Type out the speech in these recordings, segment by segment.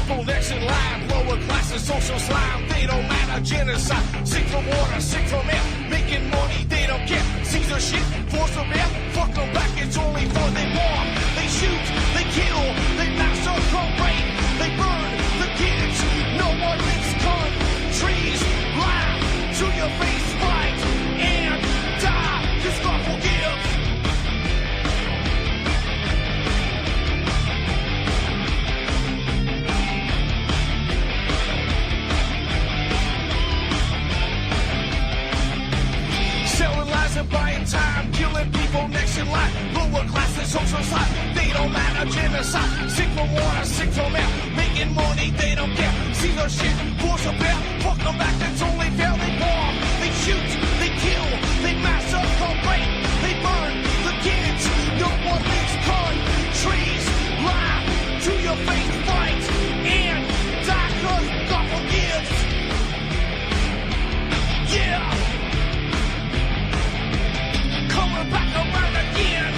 people next in line, lower class and social slime, they don't matter, genocide, sick from water, sick from air, making money, they don't care, Caesar shit, force of air, fuck them back, it's only fun, they bomb, they shoot, they kill, they massacre, rape, they burn the kids, no one makes countries laugh to your face, fight, and die, cause God forgives. Selling lies and buying time, killing people next in line, lower class and social slide, they don't matter, genocide, sick from water, sick from air, making money, they don't care, see their shit, force a bear, fuck them back, that's only fair, they bomb, they shoot, they kill, they massacre, rape, they burn the kids, no one makes countries laugh to your face, fight, and die, cause God forgives, yeah. Coming back around again.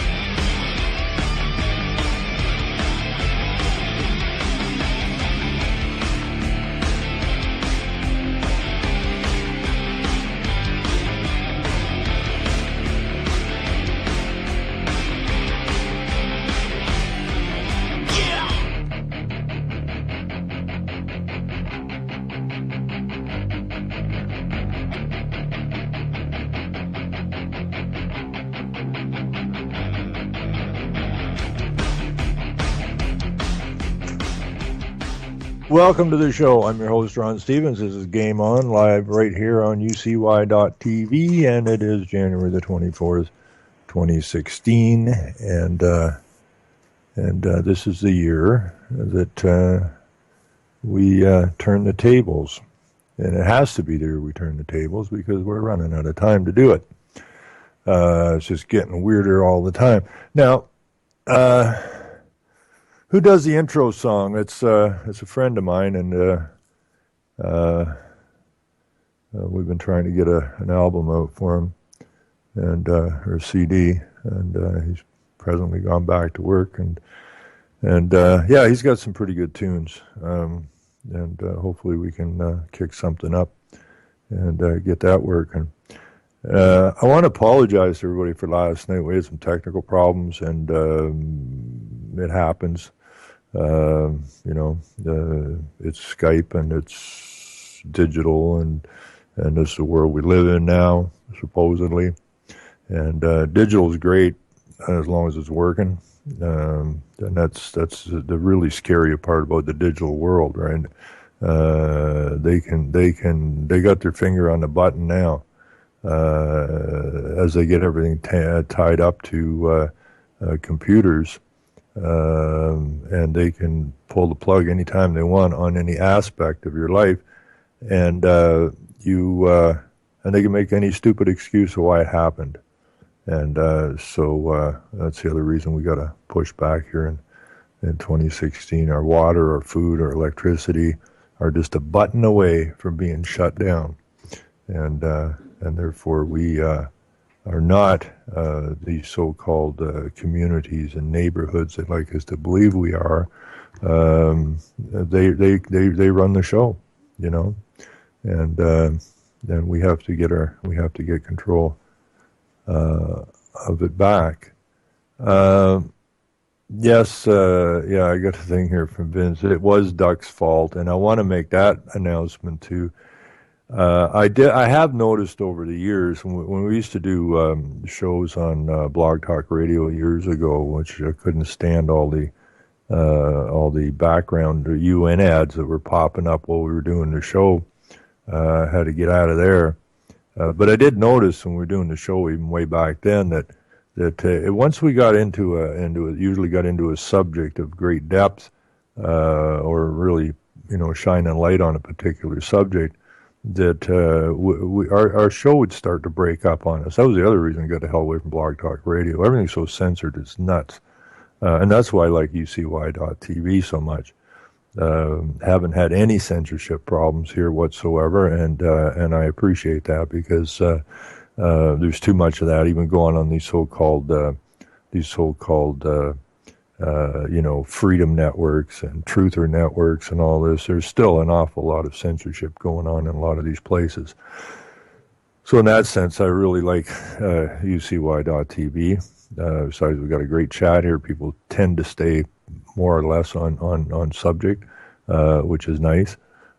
Welcome to the show. I'm your host, Ron Stevens. This is Game On, live right here on UCY.tv, and it is January the 24th, 2016, and this is the year that we turn the tables, and it has to be the year we turn the tables because we're running out of time to do it. It's just getting weirder all the time. Now, who does the intro song? It's a friend of mine, and we've been trying to get an album out for him, and or a CD, and he's presently gone back to work, and yeah, he's got some pretty good tunes, and hopefully we can kick something up and get that working. I want to apologize to everybody for last night. We had some technical problems, and it happens. It's Skype and it's digital, and it's the world we live in now, supposedly. And digital is great as long as it's working. And that's the really scary part about the digital world, right? They got their finger on the button now, as they get everything tied up to computers. And they can pull the plug anytime they want on any aspect of your life, and and they can make any stupid excuse of why it happened, and so that's the other reason we got to push back here in 2016. Our water, our food, our electricity are just a button away from being shut down, and therefore we are not these so-called communities and neighborhoods that like us to believe we are. They run the show, and we have to get control of it back. Yes, I got a thing here from Vince. It was Duck's fault, and I want to make that announcement too. I have noticed over the years when we used to do shows on Blog Talk Radio years ago, which I couldn't stand all the background UN ads that were popping up while we were doing the show. Had to get out of there. But I did notice when we were doing the show even way back then that once we got usually got into a subject of great depth, or really shining light on a particular subject, that our show would start to break up on us. That was the other reason I got the hell away from Blog Talk Radio. Everything's so censored, it's nuts. And that's why I like UCY.tv so much. Haven't had any censorship problems here whatsoever, and I appreciate that because there's too much of that even going on these so-called freedom networks and truther networks and all this. There's still an awful lot of censorship going on in a lot of these places. So in that sense, I really like UCY.tv. Besides, we've got a great chat here. People tend to stay more or less on subject, which is nice.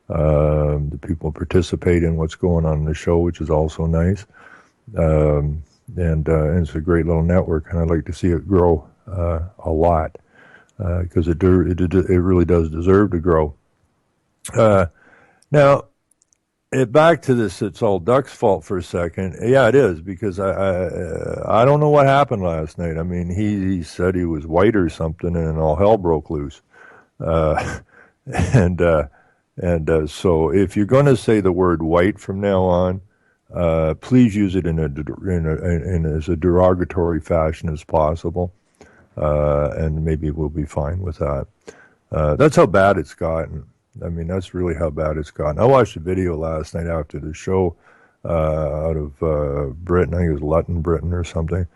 The people participate in what's going on in the show, which is also nice. And it's a great little network, and I'd like to see it grow a lot because it really does deserve to grow. Now, back to this, it's all Duck's fault for a second. Yeah, it is, because I don't know what happened last night. I mean, he said he was white or something, and all hell broke loose. So if you're going to say the word white from now on, please use it in as a derogatory fashion as possible, and maybe we'll be fine with that. That's how bad it's gotten. I mean, that's really how bad it's gotten. I watched a video last night after the show out of Britain. I think it was Luton, Britain or something,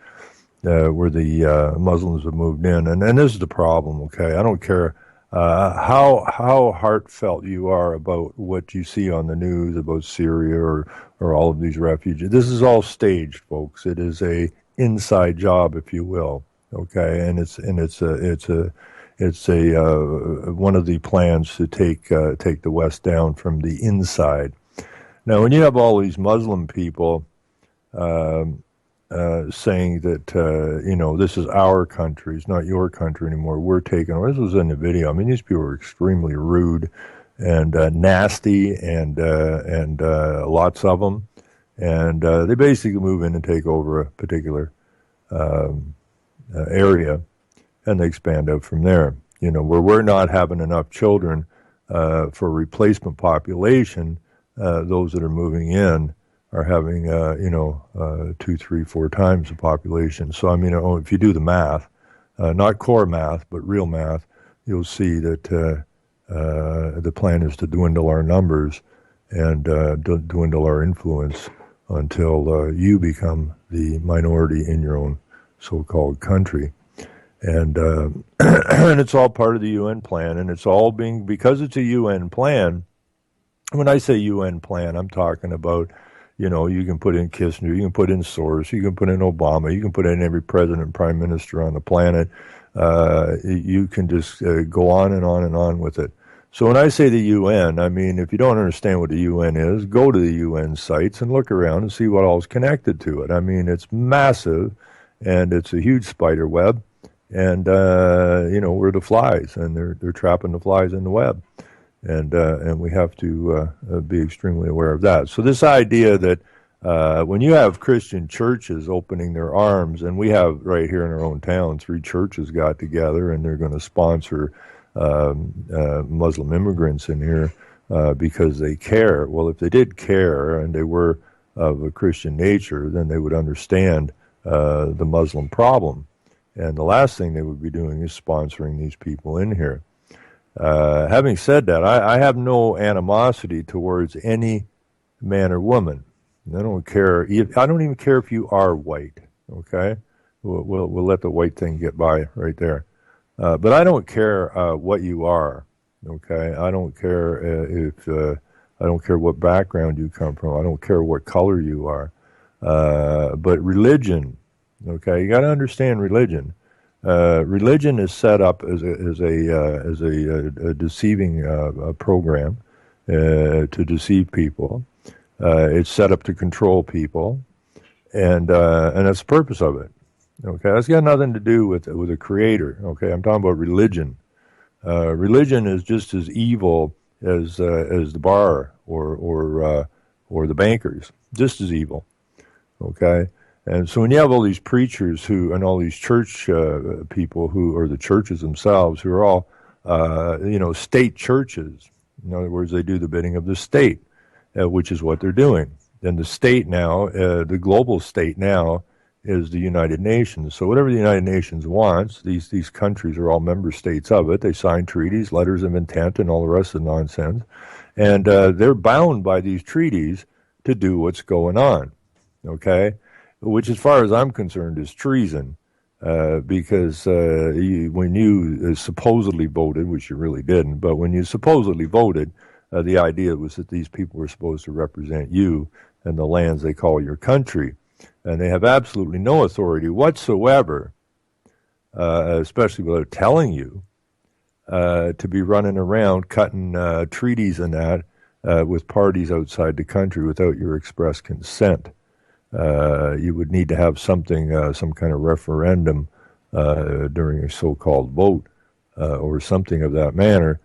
where the Muslims have moved in. And this is the problem, okay? I don't care how heartfelt you are about what you see on the news about Syria or all of these refugees. This is all staged, folks. It is a inside job, if you will, okay? And it's one of the plans to take the West down from the inside. Now, when you have all these Muslim people saying that this is our country, it's not your country anymore, we're taking over. This was in the video. I mean, these people were extremely rude and nasty, and lots of them, and they basically move in and take over a particular area. And they expand out from there. Where we're not having enough children for replacement population, those that are moving in are having, 2, 3, 4 times the population. So, I mean, if you do the math, not core math, but real math, you'll see that the plan is to dwindle our numbers and dwindle our influence until you become the minority in your own so-called country. And and it's all part of the UN plan, and it's all because it's a UN plan. When I say UN plan, I'm talking about, you can put in Kissinger, you can put in Soros, you can put in Obama, you can put in every president and prime minister on the planet. You can just go on and on and on with it. So when I say the UN, I mean, if you don't understand what the UN is, go to the UN sites and look around and see what all is connected to it. I mean, it's massive, and it's a huge spider web. And we're the flies, and they're trapping the flies in the web, and we have to be extremely aware of that. So this idea that when you have Christian churches opening their arms, and we have right here in our own town 3 churches got together, and they're going to sponsor Muslim immigrants in here because they care. Well, if they did care and they were of a Christian nature, then they would understand the Muslim problem. And the last thing they would be doing is sponsoring these people in here. Having said that, I have no animosity towards any man or woman. I don't care. I don't even care if you are white. Okay, we'll let the white thing get by right there. But I don't care what you are. Okay, I don't care I don't care what background you come from. I don't care what color you are. But religion. Okay, you got to understand religion. Religion is set up as a deceiving program to deceive people. It's set up to control people, and that's the purpose of it. Okay, that's got nothing to do with a creator. Okay, I'm talking about religion. Religion is just as evil as the bar or the bankers, just as evil. Okay. And so when you have all these preachers and all these church people who are the churches themselves, who are all, state churches. In other words, they do the bidding of the state, which is what they're doing. And the state now, the global state now, is the United Nations. So whatever the United Nations wants, these countries are all member states of it. They sign treaties, letters of intent, and all the rest of the nonsense. And they're bound by these treaties to do what's going on. Okay? Which, as far as I'm concerned, is treason. because when you supposedly voted, which you really didn't, but when you supposedly voted, the idea was that these people were supposed to represent you and the lands they call your country. And they have absolutely no authority whatsoever, especially without telling you, to be running around cutting treaties and that with parties outside the country without your express consent. You would need to have something, some kind of referendum during a so-called vote or something of that manner,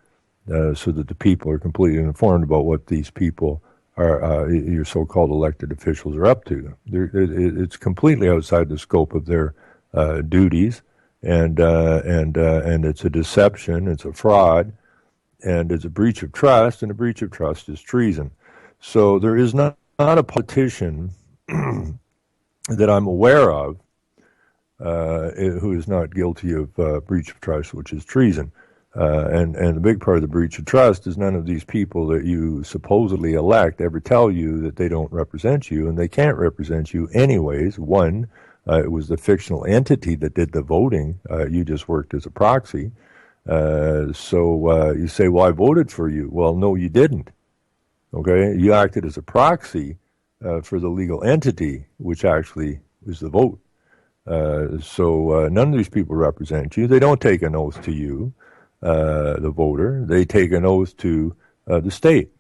so that the people are completely informed about what these people are, your so-called elected officials are up to. It's completely outside the scope of their duties, and it's a deception, it's a fraud, and it's a breach of trust, and a breach of trust is treason. So there is not a politician that I'm aware of who is not guilty of breach of trust, which is treason. And the big part of the breach of trust is none of these people that you supposedly elect ever tell you that they don't represent you, and they can't represent you anyways. One, it was the fictional entity that did the voting. You just worked as a proxy. So you say, well, I voted for you. Well, no, you didn't. Okay? You acted as a proxy for the legal entity, which actually was the vote. So none of these people represent you. They don't take an oath to you, the voter. They take an oath to the state,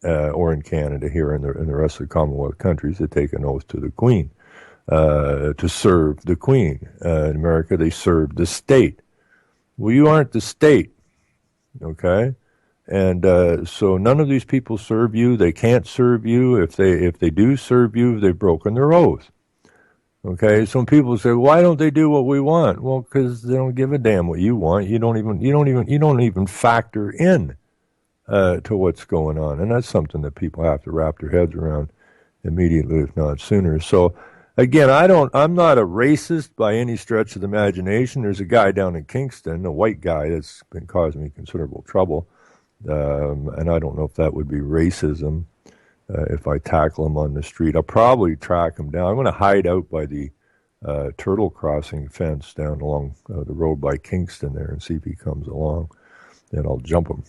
or in Canada here and the rest of the Commonwealth countries, they take an oath to the Queen, to serve the Queen. In America, they serve the state. Well, you aren't the state, okay? And so none of these people serve you. They can't serve you. If they do serve you, they've broken their oath. Okay, some people say, why don't they do what we want? Well, because they don't give a damn what you want. You don't even factor in to what's going on, and that's something that people have to wrap their heads around immediately, if not sooner. So, again, I'm not a racist by any stretch of the imagination. There's a guy down in Kingston, a white guy, that's been causing me considerable trouble, and I don't know if that would be racism. If I tackle him on the street, I'll probably track him down. I'm going to hide out by the turtle crossing fence down along the road by Kingston there and see if he comes along. Then I'll jump him.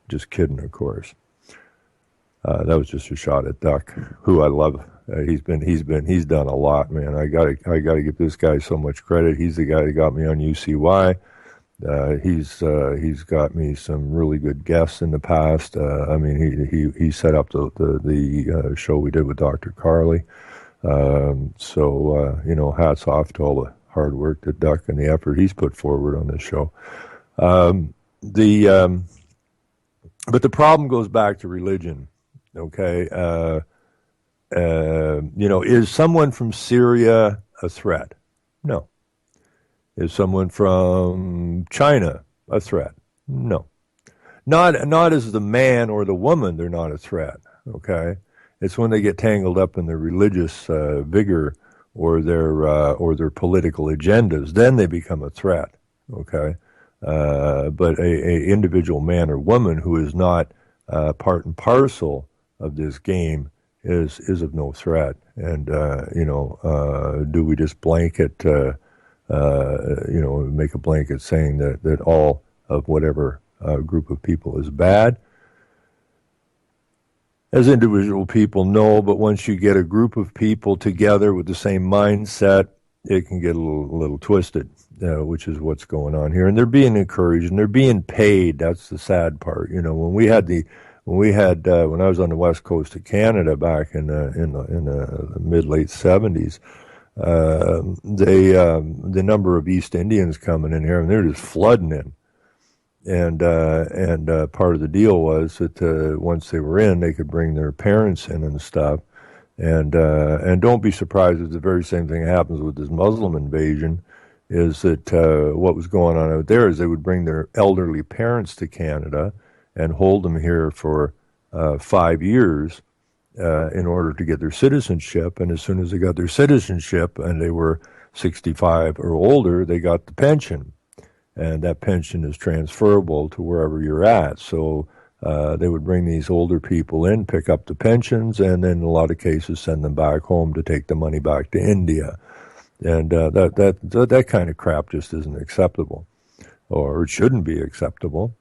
Just kidding, of course. That was just a shot at Duck, who I love. He's done a lot, man. I gotta give this guy so much credit. He's the guy that got me on UCY. He's got me some really good guests in the past. I mean, he set up the show we did with Dr. Carly. So hats off to all the hard work that Duck and the effort he's put forward on this show. But the problem goes back to religion. Okay, is someone from Syria a threat? No. Is someone from China a threat? No. Not as the man or the woman, they're not a threat, okay? It's when they get tangled up in their religious vigor or their political agendas, then they become a threat, okay? But a individual man or woman who is not part and parcel of this game is of no threat. And, do we just blanket... make a blanket saying that all of whatever group of people is bad? As individual people, no, but once you get a group of people together with the same mindset, it can get a little twisted, which is what's going on here. And they're being encouraged and they're being paid. That's the sad part. When I was on the west coast of Canada back in the mid-late 70s, the number of East Indians coming in here, and they're just flooding in. And part of the deal was that once they were in, they could bring their parents in and stuff. And don't be surprised if the very same thing happens with this Muslim invasion, is that what was going on out there is they would bring their elderly parents to Canada and hold them here for 5 years in order to get their citizenship. And as soon as they got their citizenship and they were 65 or older, they got the pension. And that pension is transferable to wherever you're at. So they would bring these older people in, pick up the pensions, and then in a lot of cases send them back home to take the money back to India. And that kind of crap just isn't acceptable, or it shouldn't be acceptable.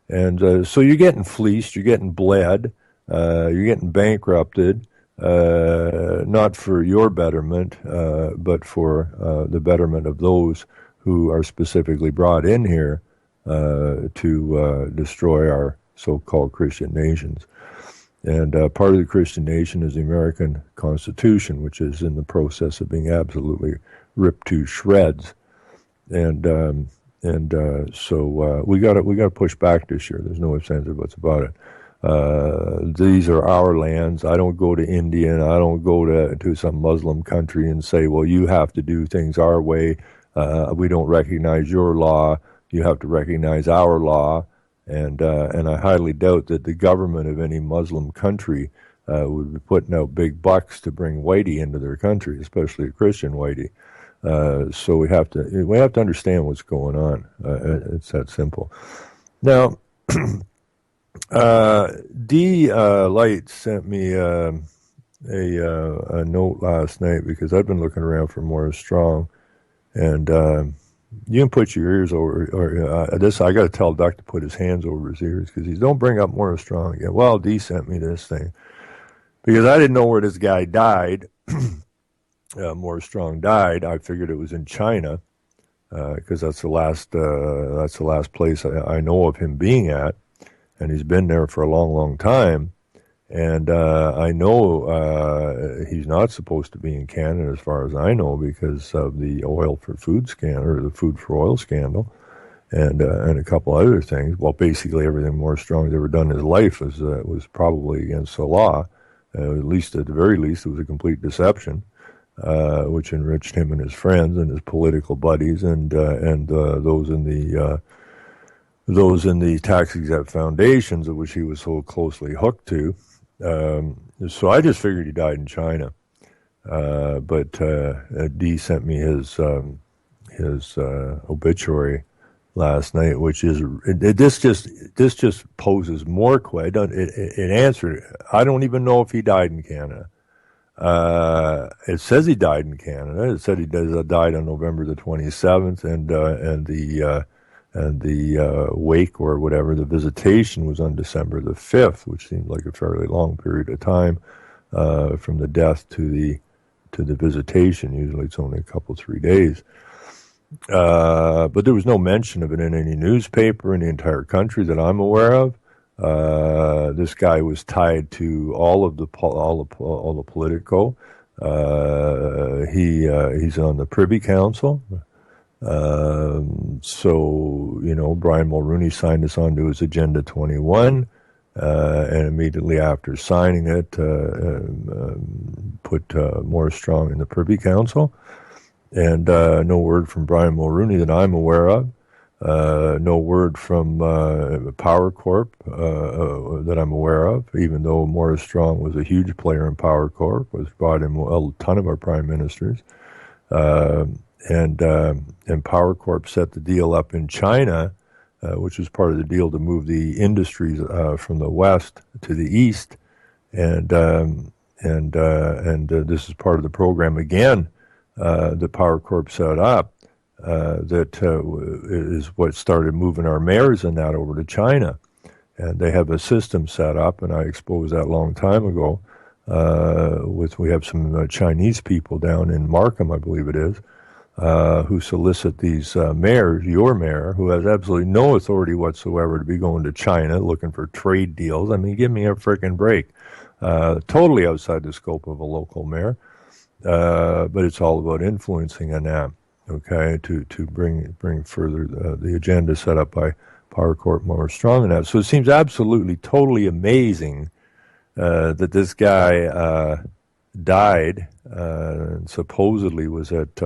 And so you're getting fleeced, you're getting bled, you're getting bankrupted, not for your betterment, but for the betterment of those who are specifically brought in here to destroy our so-called Christian nations. And part of the Christian nation is the American Constitution, which is in the process of being absolutely ripped to shreds. And so we got to push back this year. There's no ifs, ands, or buts about it. These are our lands. I don't go to India and I don't go to some Muslim country and say, well, you have to do things our way. We don't recognize your law. You have to recognize our law. And I highly doubt that the government of any Muslim country would be putting out big bucks to bring whitey into their country, especially a Christian whitey. So we have to understand what's going on. It's that simple. Now, D Light sent me a note last night because I've been looking around for Morris Strong, and you can put your ears over, or this, I got to tell Doc to put his hands over his ears because he's, don't bring up Morris Strong again. Well, D sent me this thing because I didn't know where this guy died. Morris Strong died. I figured it was in China because that's the last place I know of him being at, and he's been there for a long, long time. And I know he's not supposed to be in Canada, as far as I know, because of the oil for food scandal, or the food for oil scandal, and a couple other things. Well, basically everything Morris Strong's ever done in his life was probably against the law. At the very least, it was a complete deception, which enriched him and his friends and his political buddies and those in the tax-exempt foundations of which he was so closely hooked to. So I just figured he died in China. But D sent me his obituary last night, which is this just poses more questions. It answered. I don't even know if he died in Canada. It says he died in Canada. It said he died on November the 27th, and the wake or whatever, the visitation, was on December the 5th, which seems like a fairly long period of time from the death to the visitation. Usually it's only a couple, 3 days. But there was no mention of it in any newspaper in the entire country that I'm aware of. This guy was tied to all the Politico. He's on the Privy Council. So, Brian Mulroney signed us onto his Agenda 21, and immediately after signing it, put Morris Strong in the Privy Council. And no word from Brian Mulroney that I'm aware of. No word from Power Corp that I'm aware of, even though Morris Strong was a huge player in Power Corp, was brought in a ton of our prime ministers. And Power Corp set the deal up in China, which was part of the deal to move the industries from the west to the east, and this is part of the program again that Power Corp set up. That is what started moving our mayors and that over to China, and they have a system set up, and I exposed that a long time ago. We have some Chinese people down in Markham, I believe it is. Who solicit these mayors, your mayor, who has absolutely no authority whatsoever to be going to China looking for trade deals. I mean, give me a frickin' break. Totally outside the scope of a local mayor. But it's all about influencing on that, okay, to bring further the agenda set up by Power Corp more strong than that. So it seems absolutely, totally amazing that this guy died and supposedly was at...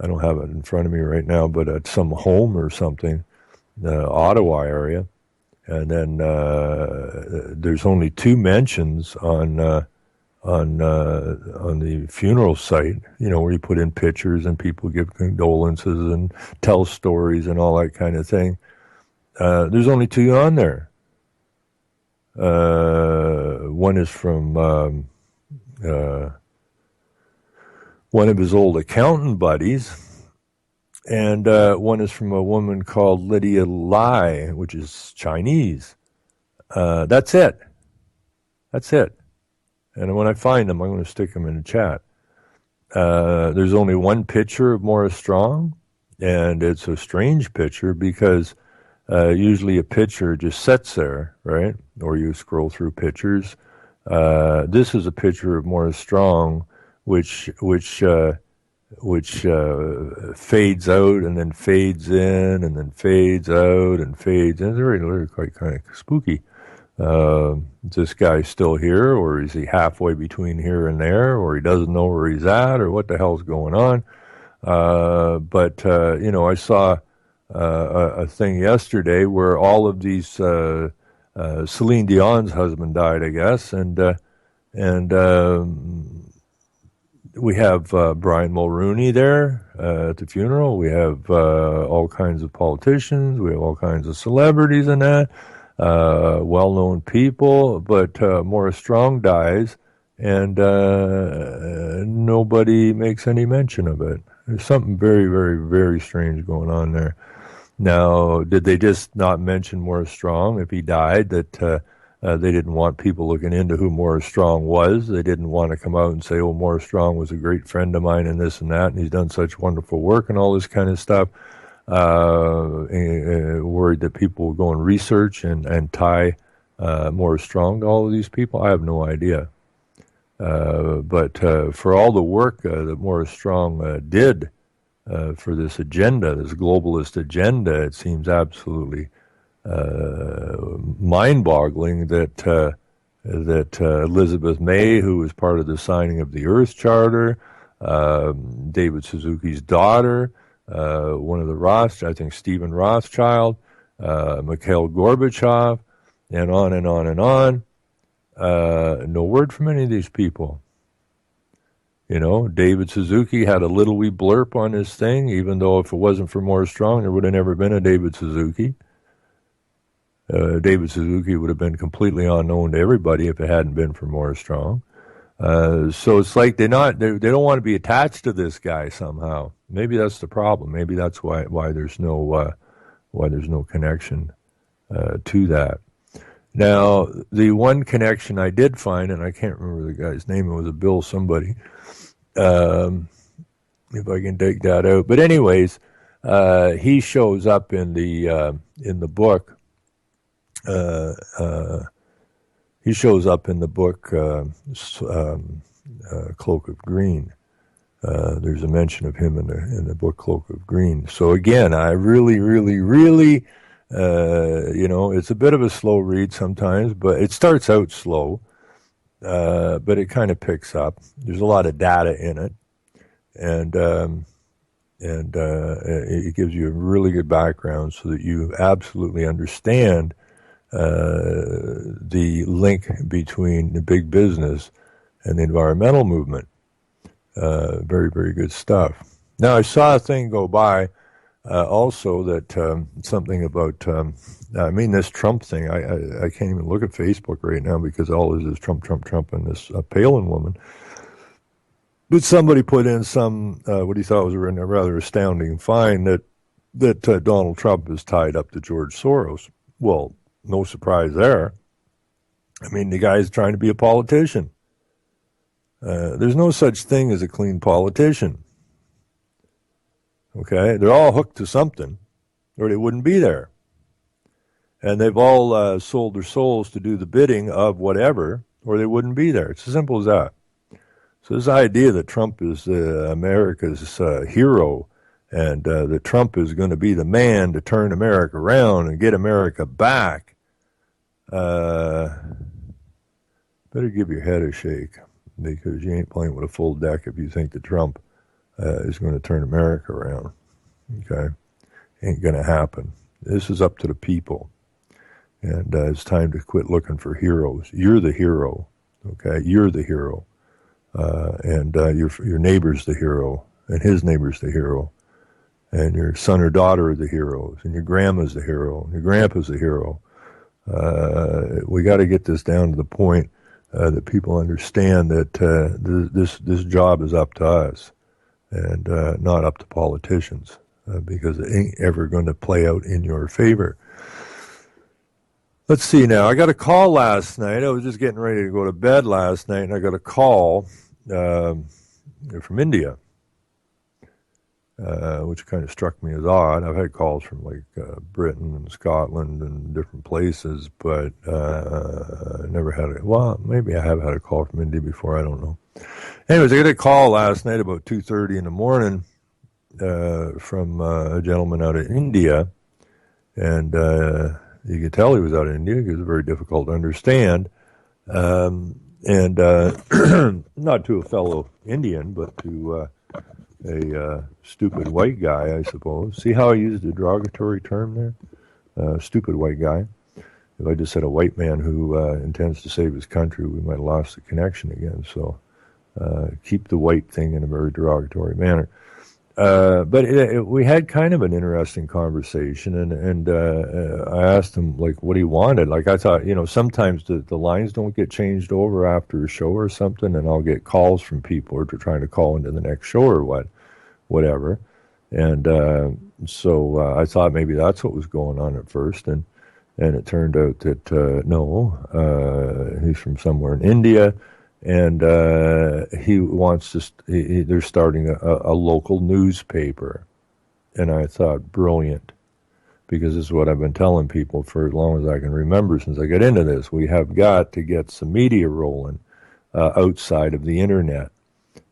I don't have it in front of me right now, but at some home or something, the Ottawa area. And then there's only 2 mentions on the funeral site, where you put in pictures and people give condolences and tell stories and all that kind of thing. There's only 2 on there. One is from one of his old accountant buddies, and one is from a woman called Lydia Lai, which is Chinese. That's it. That's it. And when I find them, I'm going to stick them in the chat. There's only one picture of Morris Strong, and it's a strange picture because usually a picture just sits there, right? Or you scroll through pictures. This is a picture of Morris Strong, which fades out and then fades in and then fades out and fades in. It's really quite kind of spooky. Is this guy still here, or is he halfway between here and there, or he doesn't know where he's at, or what the hell's going on? But I saw a thing yesterday where all of these Celine Dion's husband died, I guess, and we have Brian Mulrooney there at the funeral. We have all kinds of politicians. We have all kinds of celebrities in that, well-known people. But Morris Strong dies, and nobody makes any mention of it. There's something very, very, very strange going on there. Now, did they just not mention Morris Strong if he died, that they didn't want people looking into who Morris Strong was? They didn't want to come out and say, oh, Morris Strong was a great friend of mine and this and that, and he's done such wonderful work and all this kind of stuff. Worried that people will go and research and tie Morris Strong to all of these people? I have no idea. But for all the work that Morris Strong did for this agenda, this globalist agenda, it seems absolutely mind-boggling that Elizabeth May, who was part of the signing of the Earth Charter, David Suzuki's daughter, one of the Rothschild, I think Stephen Rothschild, Mikhail Gorbachev, and on and on and on. No word from any of these people. David Suzuki had a little wee blurb on his thing, even though if it wasn't for Morris Strong, there would have never been a David Suzuki. David Suzuki would have been completely unknown to everybody if it hadn't been for Morris Strong. So it's like they don't want to be attached to this guy somehow. Maybe that's the problem. Maybe that's why there's no connection to that. Now, the one connection I did find, and I can't remember the guy's name, it was a Bill somebody, if I can take that out. But anyways, he shows up in the book. He shows up in the book Cloak of Green. There's a mention of him in the book Cloak of Green. So again, I really, really, really, it's a bit of a slow read sometimes, but it starts out slow, but it kind of picks up. There's a lot of data in it, and it gives you a really good background so that you absolutely understand the link between the big business and the environmental movement. Very, very good stuff. Now, I saw a thing go by also that something about, this Trump thing. I can't even look at Facebook right now because all it is Trump, and this Palin woman. But somebody put in some, what he thought was a rather astounding find that Donald Trump is tied up to George Soros. Well, no surprise there. The guy's trying to be a politician. There's no such thing as a clean politician. Okay? They're all hooked to something, or they wouldn't be there. And they've all sold their souls to do the bidding of whatever, or they wouldn't be there. It's as simple as that. So this idea that Trump is America's hero, and that Trump is going to be the man to turn America around and get America back, better give your head a shake, because you ain't playing with a full deck if you think that Trump is going to turn America around. Okay? Ain't going to happen. This is up to the people. And it's time to quit looking for heroes. You're the hero. Okay? You're the hero. And your neighbor's the hero. And his neighbor's the hero. And your son or daughter are the heroes. And your grandma's the hero. And your grandpa's the hero. We got to get this down to the point that people understand that this job is up to us. and not up to politicians, because it ain't ever going to play out in your favor. Let's see now. I got a call last night. I was just getting ready to go to bed last night, and I got a call from India, which kind of struck me as odd. I've had calls from Britain and Scotland and different places, but I never had maybe I have had a call from India before. I don't know. Anyways, I got a call last night about 2:30 in the morning from a gentleman out of India, and you could tell he was out of India because it was very difficult to understand. And not to a fellow Indian, but to a stupid white guy, I suppose. See how I used a derogatory term there? Stupid white guy. If I just said a white man who intends to save his country, we might have lost the connection again. So keep the white thing in a very derogatory manner. But we had kind of an interesting conversation, and I asked him what he wanted. I thought, sometimes the lines don't get changed over after a show or something, and I'll get calls from people who are trying to call into the next show or whatever. And so I thought maybe that's what was going on at first, and it turned out that no, he's from somewhere in India. And he wants to. They're starting a local newspaper, and I thought, brilliant, because this is what I've been telling people for as long as I can remember since I got into this. We have got to get some media rolling outside of the internet,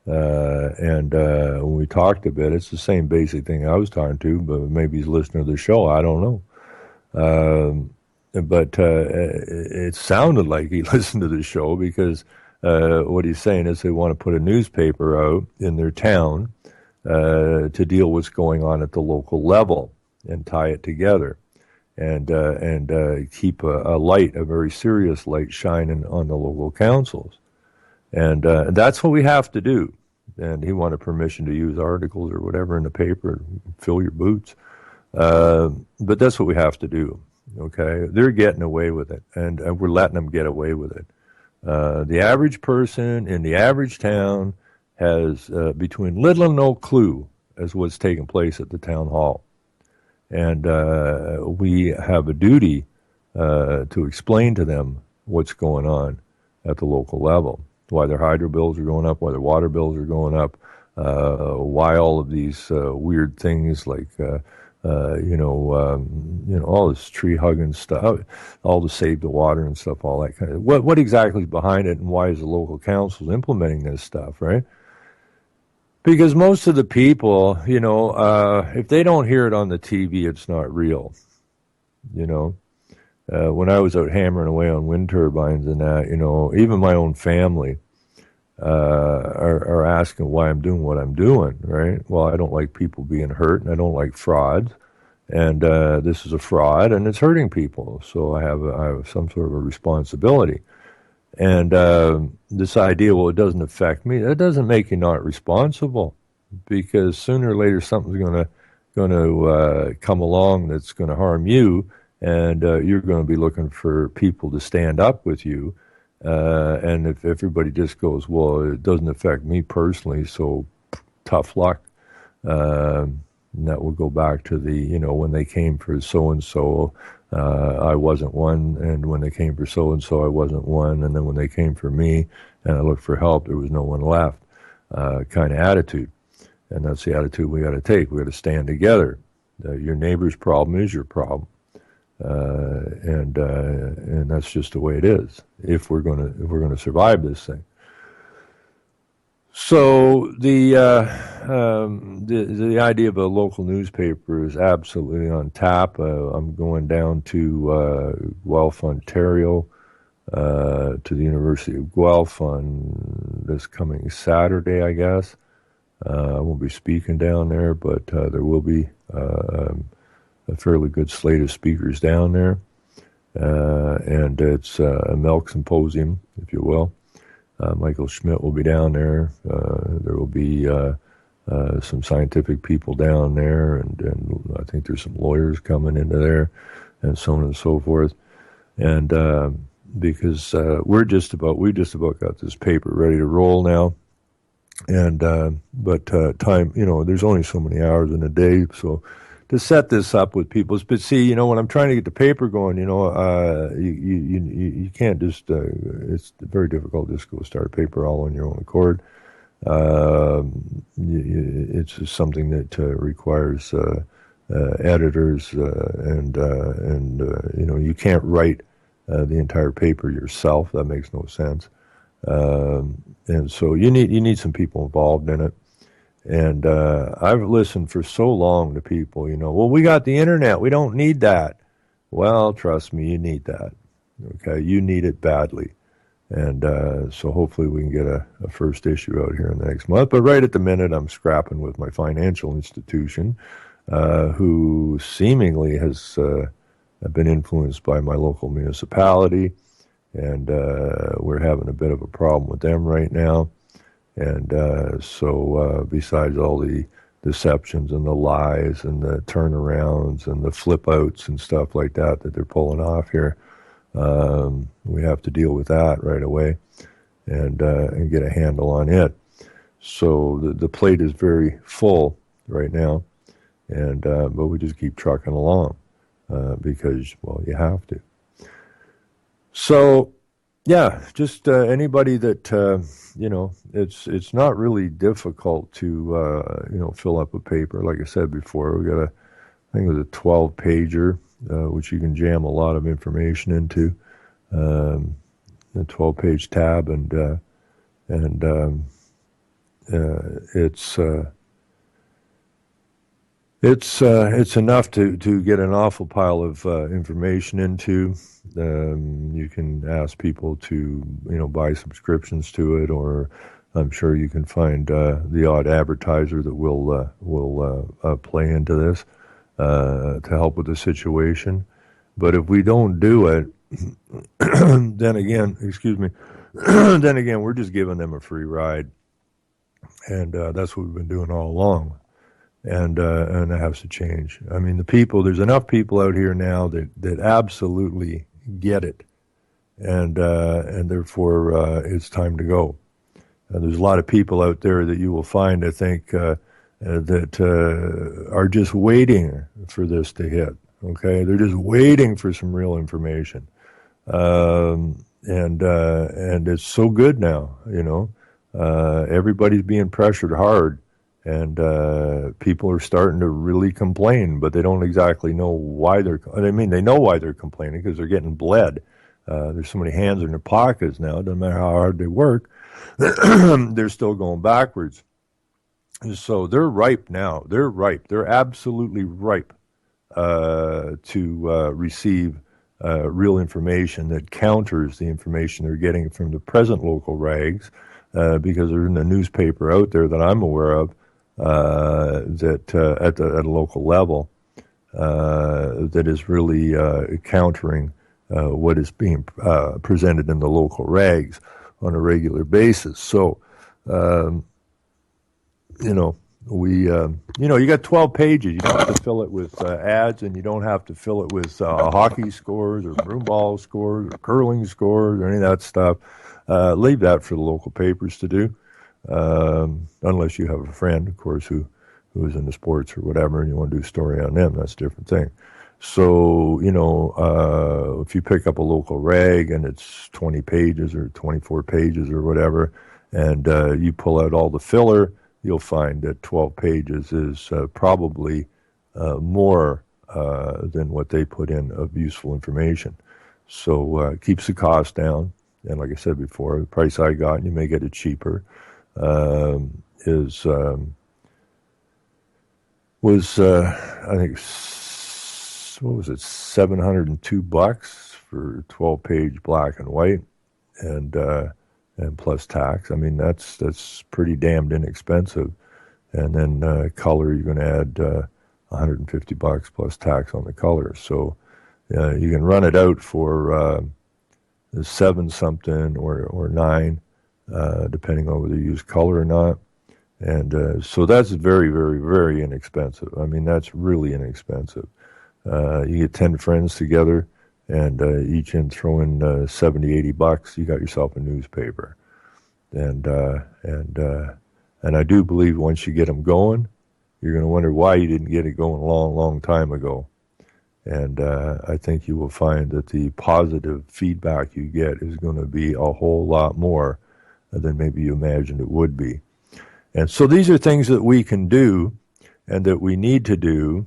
and when we talked a bit, it's the same basic thing I was talking to, but maybe he's listening to the show. I don't know, but it sounded like he listened to the show because. What he's saying is they want to put a newspaper out in their town to deal with what's going on at the local level and tie it together and keep a light, a very serious light, shining on the local councils. And that's what we have to do. And he wanted permission to use articles or whatever in the paper, fill your boots. But that's what we have to do, okay? They're getting away with it, and we're letting them get away with it. The average person in the average town has between little and no clue as what's taking place at the town hall. And we have a duty to explain to them what's going on at the local level, why their hydro bills are going up, why their water bills are going up, why all of these weird things like all this tree hugging stuff, all to save the water and stuff, all that kind of. What exactly is behind it, and why is the local council implementing this stuff, right? Because most of the people, if they don't hear it on the TV, it's not real. When I was out hammering away on wind turbines and that, even my own family are asking why I'm doing what I'm doing, right? Well, I don't like people being hurt, and I don't like frauds, and this is a fraud, and it's hurting people, so I have some sort of a responsibility. And this idea, well, it doesn't affect me, that doesn't make you not responsible, because sooner or later something's going to come along that's going to harm you, and you're going to be looking for people to stand up with you. And if everybody just goes, well, it doesn't affect me personally, so tough luck. And that will go back to the, when they came for so-and-so, I wasn't one. And when they came for so-and-so, I wasn't one. And then when they came for me and I looked for help, there was no one left, kind of attitude. And that's the attitude we got to take. We got to stand together. Your neighbor's problem is your problem. And that's just the way it is if we're gonna survive this thing. So the idea of a local newspaper is absolutely on tap. I'm going down to Guelph, Ontario, to the University of Guelph on this coming Saturday, I guess. I won't be speaking down there, but there will be a fairly good slate of speakers down there, and it's a milk symposium, if you will. Michael Schmidt will be down there. There will be some scientific people down there, and I think there's some lawyers coming into there, and so on and so forth. And because we just about got this paper ready to roll now. And but time, there's only so many hours in a day, so to set this up with people. But see, when I'm trying to get the paper going, you can't just. It's very difficult to just go start a paper all on your own accord. It's just something that requires editors, and you can't write the entire paper yourself. That makes no sense. And so you need some people involved in it. And I've listened for so long to people, well, we got the internet, we don't need that. Well, trust me, you need that. Okay, you need it badly. And so hopefully we can get a first issue out here in the next month. But right at the minute, I'm scrapping with my financial institution, who seemingly has been influenced by my local municipality. And we're having a bit of a problem with them right now. And so besides all the deceptions and the lies and the turnarounds and the flip outs and stuff like that they're pulling off here, we have to deal with that right away and get a handle on it. So the plate is very full right now, and but we just keep trucking along because, well, you have to. So, yeah, just anybody that it's not really difficult to fill up a paper. Like I said before, we got I think it was a 12-pager, which you can jam a lot of information into, a 12-page tab, and it's enough to get an awful pile of information into. You can ask people to buy subscriptions to it, or I'm sure you can find the odd advertiser that will play into this to help with the situation. But if we don't do it, then again, we're just giving them a free ride, and that's what we've been doing all along. And that has to change. I mean, there's enough people out here now that absolutely get it, and therefore it's time to go. There's a lot of people out there that you will find, I think, that are just waiting for this to hit. Okay, they're just waiting for some real information, and it's so good now. Everybody's being pressured hard. And people are starting to really complain, but they don't exactly know why they know why they're complaining, because they're getting bled. There's so many hands in their pockets now. It doesn't matter how hard they work. They're still going backwards. So they're ripe now. They're ripe. They're absolutely ripe to receive real information that counters the information they're getting from the present local rags, because there's a newspaper out there that I'm aware of, that at a local level that is really countering what is being presented in the local rags on a regular basis. So, you got 12 pages. You don't have to fill it with ads, and you don't have to fill it with hockey scores or broomball scores or curling scores or any of that stuff. Leave that for the local papers to do. Unless you have a friend, of course, who is into sports or whatever, and you want to do a story on them, that's a different thing. So, if you pick up a local rag and it's 20 pages or 24 pages or whatever, and you pull out all the filler, you'll find that 12 pages is probably more than what they put in of useful information. So it keeps the cost down. And like I said before, the price I got, and you may get it cheaper, was I think, what was it, $702 for 12-page black and white, and plus tax. I mean, that's pretty damned inexpensive. And then color, you're going to add $150 plus tax on the color. So you can run it out for 7 something or 9. Depending on whether you use color or not. And so that's very, very, very inexpensive. I mean, that's really inexpensive. You get 10 friends together, and each throw in $70, $80. You got yourself a newspaper. And And I do believe once you get them going, you're going to wonder why you didn't get it going a long, long time ago. And I think you will find that the positive feedback you get is going to be a whole lot more than maybe you imagined it would be. And so these are things that we can do and that we need to do.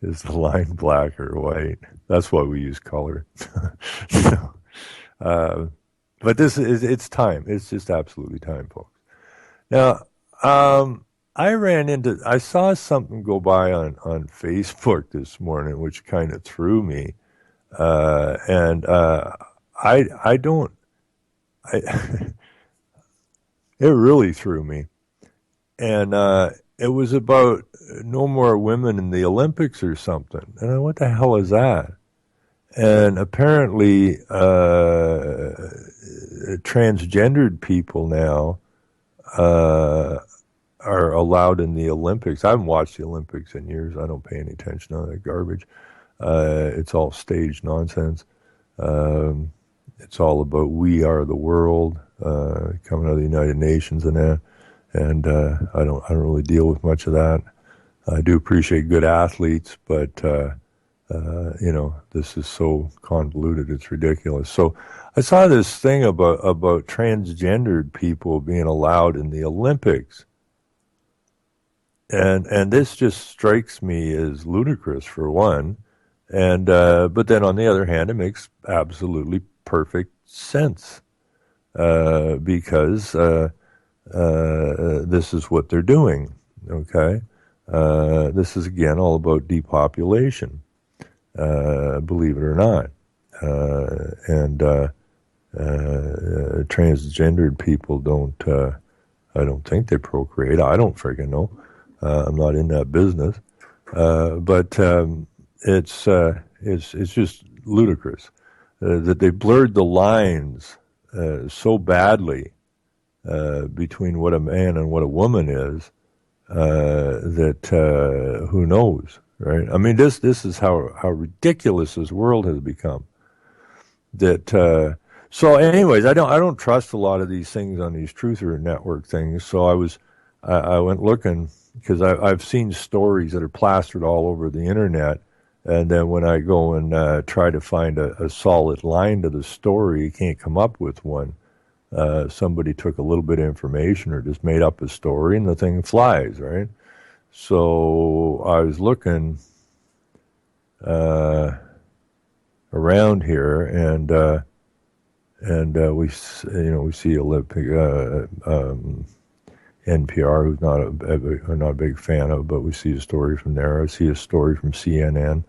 Is the line black or white? That's why we use color. So, but it's time. It's just absolutely time, folks. Now, I saw something go by on Facebook this morning, which kind of threw me. It really threw me. And it was about no more women in the Olympics or something. And what the hell is that? And apparently, transgendered people now are allowed in the Olympics. I haven't watched the Olympics in years. I don't pay any attention to that garbage. It's all staged nonsense. It's all about we are the world, coming out of the United Nations and that. And I don't really deal with much of that. I do appreciate good athletes, but this is so convoluted, it's ridiculous. So I saw this thing about transgendered people being allowed in the Olympics. And this just strikes me as ludicrous, for one. And but then on the other hand, it makes absolutely perfect sense, because this is what they're doing. Okay, this is again all about depopulation, believe it or not, and transgendered people don't. I don't think they procreate. I don't freaking know. I'm not in that business, but it's just ludicrous that they blurred the lines so badly between what a man and what a woman is, that who knows, right? I mean, this is how ridiculous this world has become. That so, anyways, I don't trust a lot of these things on these truther network things. So I went looking, because I've seen stories that are plastered all over the internet. And then when I go and try to find a solid line to the story, you can't come up with one. Somebody took a little bit of information or just made up a story, and the thing flies, right? So I was looking around here, and we see Olympic NPR, who's not a big fan of, but we see a story from there. I see a story from CNN,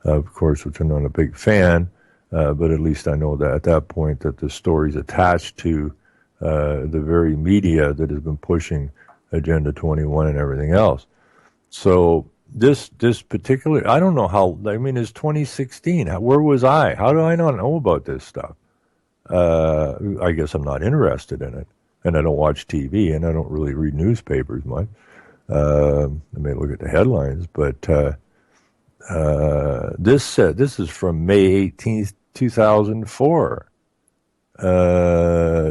of course, which I'm not a big fan, but at least I know that at that point that the story's attached to the very media that has been pushing Agenda 21 and everything else. So this particular, I don't know how, I mean, it's 2016. Where was I? How do I not know about this stuff? I guess I'm not interested in it. And I don't watch TV, and I don't really read newspapers much. I may look at the headlines, but this is from May 18th, 2004.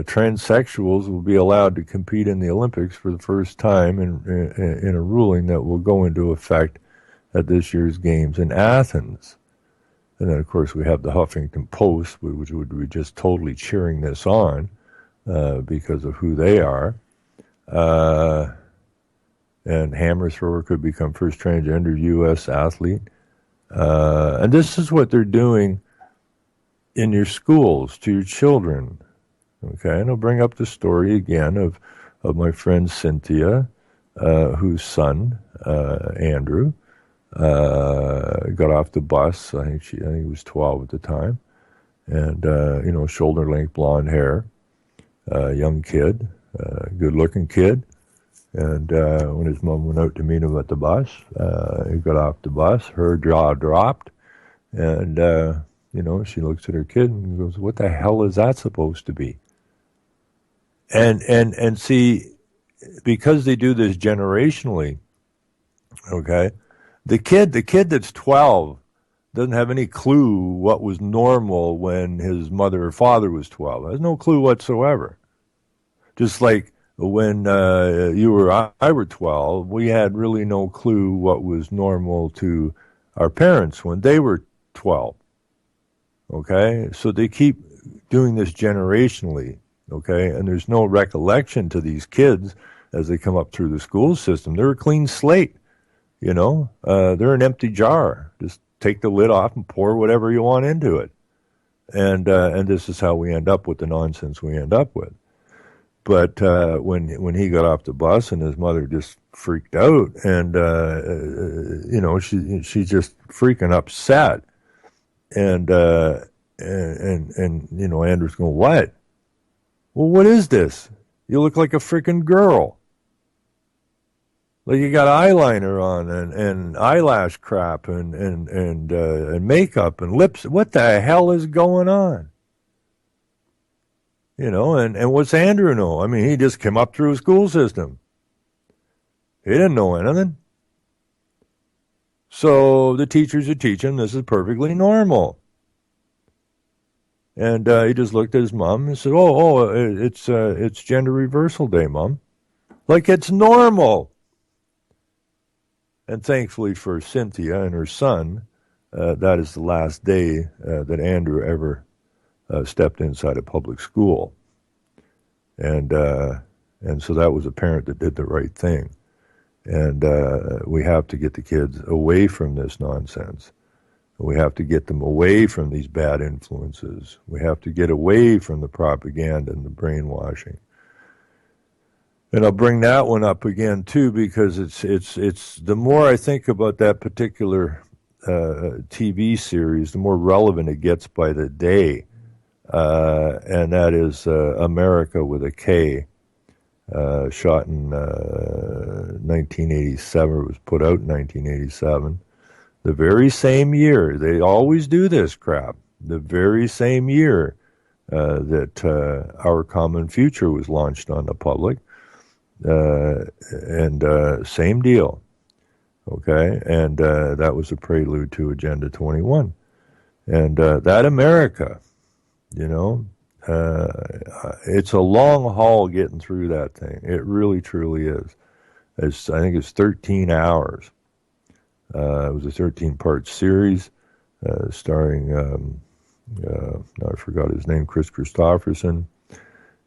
Transsexuals will be allowed to compete in the Olympics for the first time in a ruling that will go into effect at this year's Games in Athens. And then, of course, we have the Huffington Post, which would be just totally cheering this on. Because of who they are. And hammer thrower could become first transgender U.S. athlete. And this is what they're doing in your schools to your children. Okay, and I'll bring up the story again of my friend Cynthia, whose son, Andrew, got off the bus. I think he was 12 at the time. And, shoulder-length blonde hair. Young kid, good-looking kid, and when his mom went out to meet him at the bus, he got off the bus, her jaw dropped, and, she looks at her kid and goes, what the hell is that supposed to be? And see, because they do this generationally, okay, the kid that's 12 Doesn't have any clue what was normal when his mother or father was 12. Has no clue whatsoever. Just like when you or I were 12, we had really no clue what was normal to our parents when they were 12. Okay? So they keep doing this generationally. Okay? And there's no recollection to these kids as they come up through the school system. They're a clean slate. They're an empty jar. Just take the lid off and pour whatever you want into it. And this is how we end up with the nonsense we end up with. But when he got off the bus and his mother just freaked out, and she's just freaking upset, and Andrew's going, "What? Well, what is this? You look like a freaking girl. Like you got eyeliner on and eyelash crap and makeup and lips. What the hell is going on?" And what's Andrew know? I mean, he just came up through a school system. He didn't know anything. So the teachers are teaching this is perfectly normal. And he just looked at his mom and said, it's gender reversal day, Mom. Like it's normal. And thankfully for Cynthia and her son, that is the last day that Andrew ever stepped inside a public school. And so that was a parent that did the right thing. And we have to get the kids away from this nonsense. We have to get them away from these bad influences. We have to get away from the propaganda and the brainwashing. And I'll bring that one up again too, because it's the more I think about that particular TV series, the more relevant it gets by the day. And that is America with a K, shot in 1987. It was put out in 1987. The very same year, they always do this crap, the very same year that Our Common Future was launched on the public. And same deal, okay? And that was a prelude to Agenda 21. And that America, it's a long haul getting through that thing. It really, truly is. I think it's 13 hours. It was a 13-part series starring, I forgot his name, Chris Christopherson,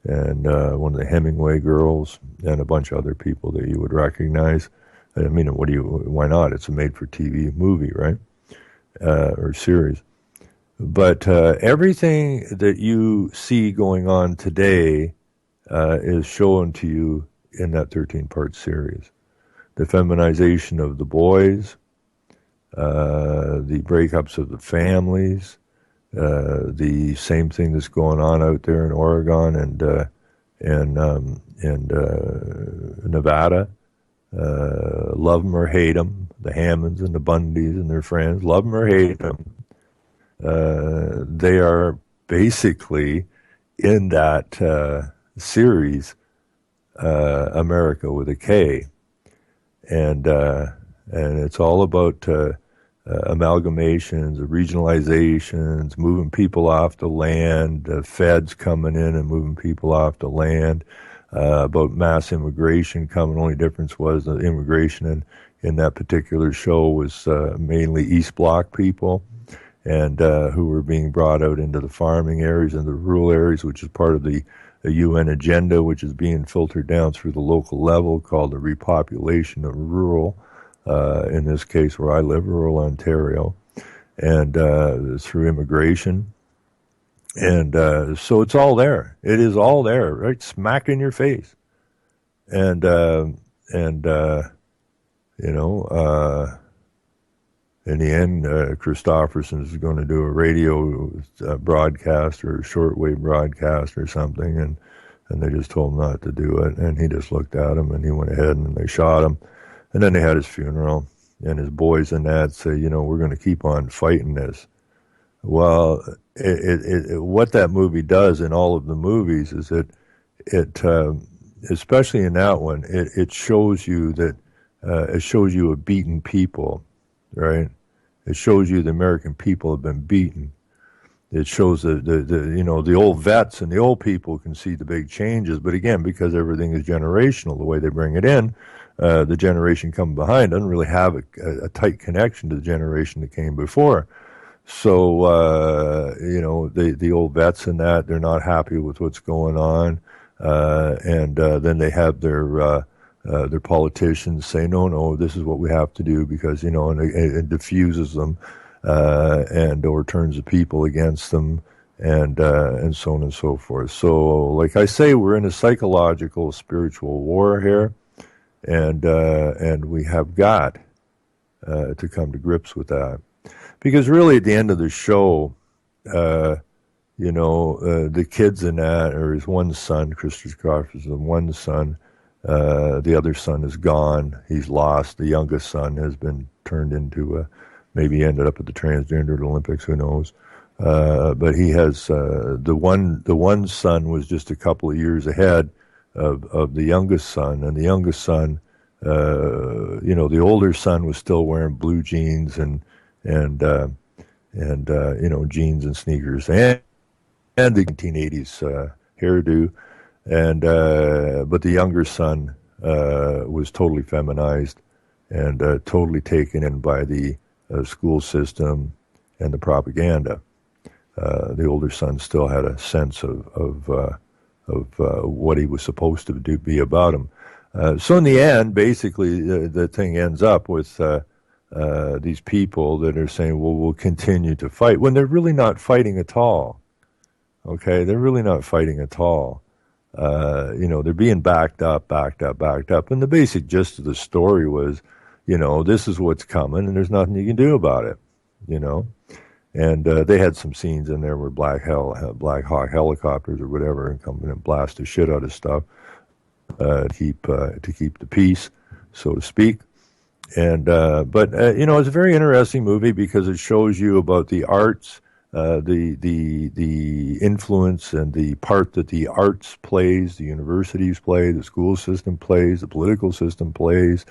and one of the Hemingway girls, and a bunch of other people that you would recognize. I mean, why not? It's a made-for-TV movie, right? Or series. But everything that you see going on today is shown to you in that 13-part series. The feminization of the boys, the breakups of the families, the same thing that's going on out there in Oregon and Nevada. Love them or hate them, the Hammonds and the Bundys and their friends, love them or hate them. They are basically in that series, America with a K, and it's all about amalgamations, regionalizations, moving people off the land, feds coming in and moving people off the land, about mass immigration coming. The only difference was the immigration in that particular show was mainly East Bloc people, and who were being brought out into the farming areas and the rural areas, which is part of the UN agenda, which is being filtered down through the local level, called the repopulation of rural, in this case where I live, rural Ontario, and through immigration. And so it's all there. It is all there, right smack in your face. And in the end, Christopherson is going to do a radio broadcast or a shortwave broadcast or something, and they just told him not to do it. And he just looked at him, and he went ahead and they shot him. And then they had his funeral, and his boys and that say, we're going to keep on fighting this. Well, what that movie does in all of the movies is it especially in that one, it shows you that it shows you a beaten people, right? It shows you the American people have been beaten. It shows the old vets and the old people can see the big changes, but again, because everything is generational, the way they bring it in, the generation coming behind doesn't really have a tight connection to the generation that came before. So the old vets and that, they're not happy with what's going on, and then they have their politicians say, no, this is what we have to do because and it diffuses them. Or turns the people against them, and so on and so forth. So, like I say, we're in a psychological, spiritual war here, and we have got to come to grips with that, because really, at the end of the show, the kids in that, or his one son, Christopher Cross, one son. The other son is gone. He's lost. The youngest son has been turned into maybe ended up at the Transgender Olympics, who knows? But he has the one son was just a couple of years ahead of the youngest son, and the youngest son, the older son was still wearing blue jeans and jeans and sneakers and the 1980s hairdo, but the younger son was totally feminized and totally taken in by the school system and the propaganda. The older son still had a sense of what he was supposed to be about him. So in the end, basically, the thing ends up with these people that are saying, well, we'll continue to fight, when they're really not fighting at all. Okay, they're really not fighting at all. They're being backed up. And the basic gist of the story was, this is what's coming, and there's nothing you can do about it, And they had some scenes in there where Black Hawk helicopters or whatever and come in and blast the shit out of stuff to keep the peace, so to speak. And but it's a very interesting movie because it shows you about the arts, the influence and the part that the arts plays, the universities play, the school system plays, the political system plays.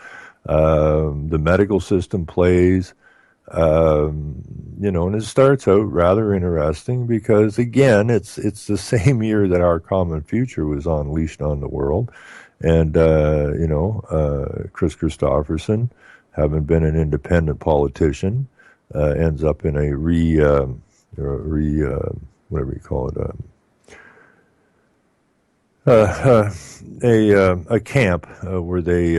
The medical system plays, and it starts out rather interesting because, again, it's the same year that Our Common Future was unleashed on the world, and Chris Christopherson, having been an independent politician, ends up in a whatever you call it, a camp where they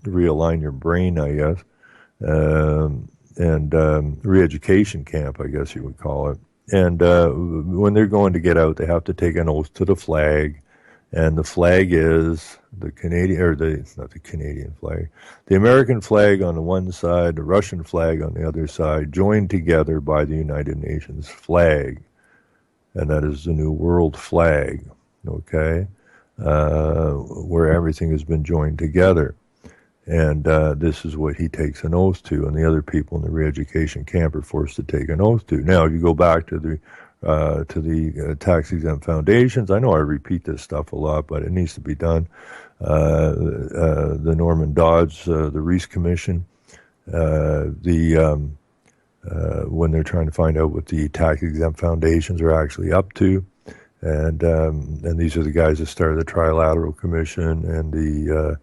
realign your brain, I guess, and re-education camp, I guess you would call it. And when they're going to get out, they have to take an oath to the flag, and the flag is the not the Canadian flag, the American flag on the one side, the Russian flag on the other side, joined together by the United Nations flag, and that is the New World flag, okay, where everything has been joined together. And this is what he takes an oath to, and the other people in the re-education camp are forced to take an oath to. Now, if you go back to the tax-exempt foundations, I know I repeat this stuff a lot, but it needs to be done. The Norman Dodds, the Reese Commission, when they're trying to find out what the tax-exempt foundations are actually up to, and these are the guys that started the Trilateral Commission and the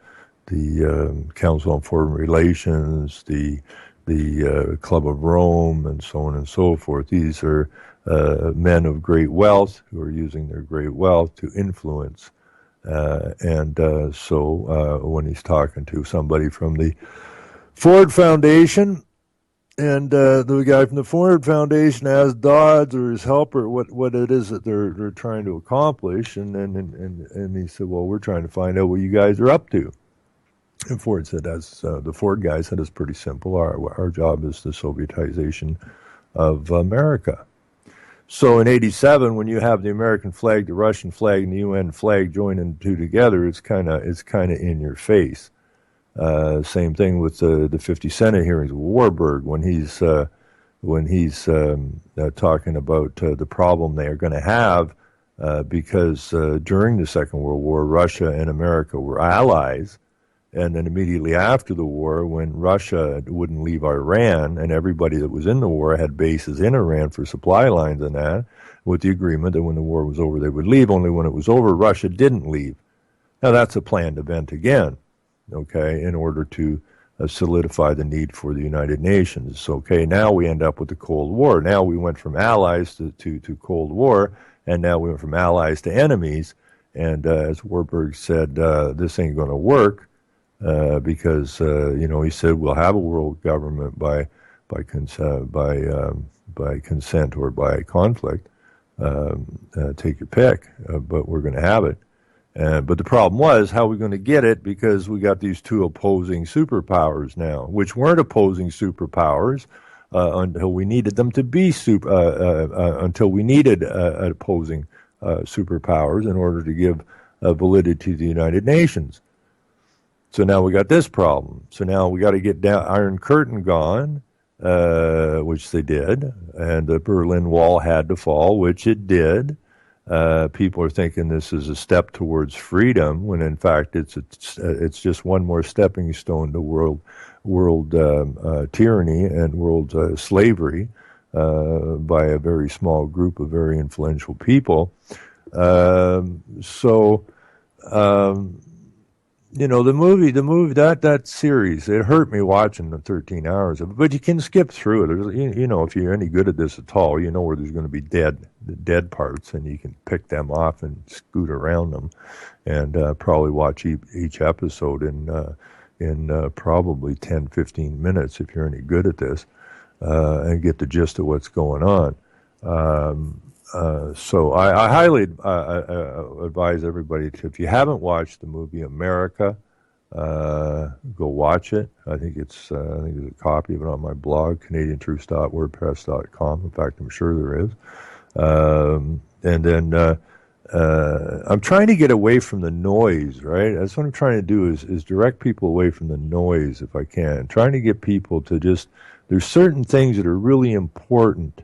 Council on Foreign Relations, the Club of Rome, and so on and so forth. These are men of great wealth who are using their great wealth to influence. So when he's talking to somebody from the Ford Foundation, and the guy from the Ford Foundation asks Dodds or his helper what it is that they're trying to accomplish, and he said, well, we're trying to find out what you guys are up to. And Ford said, the Ford guy said, it's pretty simple. Our job is the Sovietization of America. So in '87, when you have the American flag, the Russian flag, and the UN flag joining the two together, it's kind of in your face. Same thing with the 50 Senate hearings with Warburg when he's talking about the problem they are going to have because during the Second World War, Russia and America were allies. And then immediately after the war, when Russia wouldn't leave Iran, and everybody that was in the war had bases in Iran for supply lines and that, with the agreement that when the war was over, they would leave. Only when it was over, Russia didn't leave. Now, that's a planned event again, okay, in order to solidify the need for the United Nations. Okay, now we end up with the Cold War. Now we went from allies to Cold War, and now we went from allies to enemies. And as Warburg said, this ain't going to work. Because he said we'll have a world government by consent or by conflict. Take your pick, but we're going to have it. But the problem was, how are we going to get it? Because we got these two opposing superpowers now, which weren't opposing superpowers until we needed them to be until we needed opposing superpowers in order to give validity to the United Nations. So now we got this problem. So now we got to get down Iron Curtain gone, which they did, and the Berlin Wall had to fall, which it did. People are thinking this is a step towards freedom, when in fact it's just one more stepping stone to world tyranny and world slavery by a very small group of very influential people. The movie, that series, it hurt me watching the 13 hours of it, but you can skip through it. If you're any good at this at all, you know where there's going to be the dead parts, and you can pick them off and scoot around them, and probably watch each episode in probably 10, 15 minutes if you're any good at this, and get the gist of what's going on. So I highly advise everybody to, if you haven't watched the movie America, go watch it. I think there's a copy of it on my blog, CanadianTruths.wordpress.com. In fact, I'm sure there is. And then I'm trying to get away from the noise, right? That's what I'm trying to do is direct people away from the noise if I can. Trying to get people to there's certain things that are really important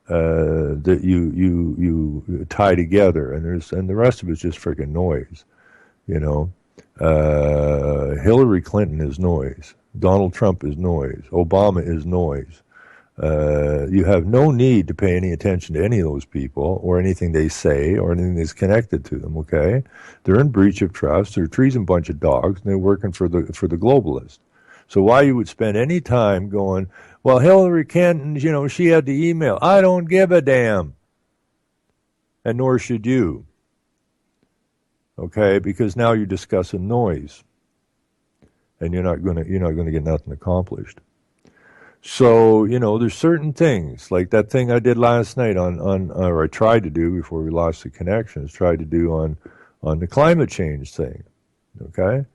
that you tie together, and the rest of it's just freaking noise, Hillary Clinton is noise. Donald Trump is noise. Obama is noise. You have no need to pay any attention to any of those people or anything they say or anything that's connected to them. Okay, they're in breach of trust. They're a treason bunch of dogs, and they're working for the globalist. So why you would spend any time going, well, Hillary Clinton, she had the email. I don't give a damn. And nor should you. Okay, because now you're discussing noise. And you're not gonna get nothing accomplished. So, there's certain things, like that thing I did last night or I tried to do before we lost the connections, tried to do on the climate change thing. Okay?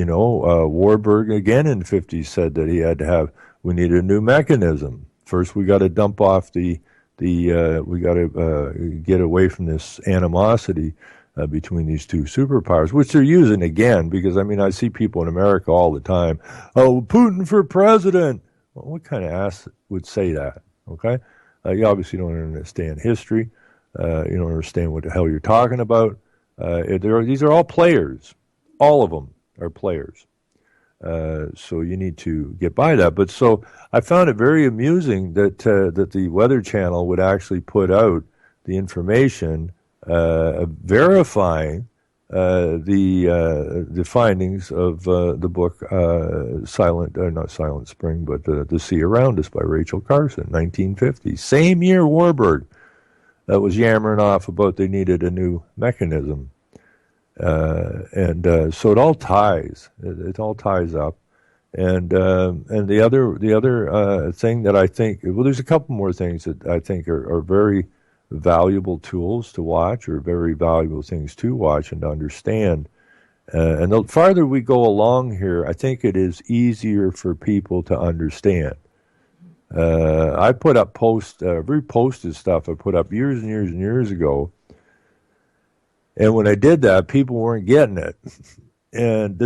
Warburg again in the 50s said that we needed a new mechanism. First, we got to dump off we got to get away from this animosity between these two superpowers, which they're using again, because I see people in America all the time, oh, Putin for president. Well, what kind of ass would say that? Okay? You obviously don't understand history. You don't understand what the hell you're talking about. These are all players. All of them are players. So you need to get by that. But so I found it very amusing that the Weather Channel would actually put out the information verifying the findings of the book not Silent Spring, but The Sea Around Us by Rachel Carson, 1950. Same year Warburg was yammering off about they needed a new mechanism. So it all ties. It all ties up. And the other thing that I think, well, there's a couple more things that I think are very valuable tools to watch, or very valuable things to watch and to understand. And the farther we go along here, I think it is easier for people to understand. I put up reposted stuff I put up years and years and years ago. And when I did that, people weren't getting it. And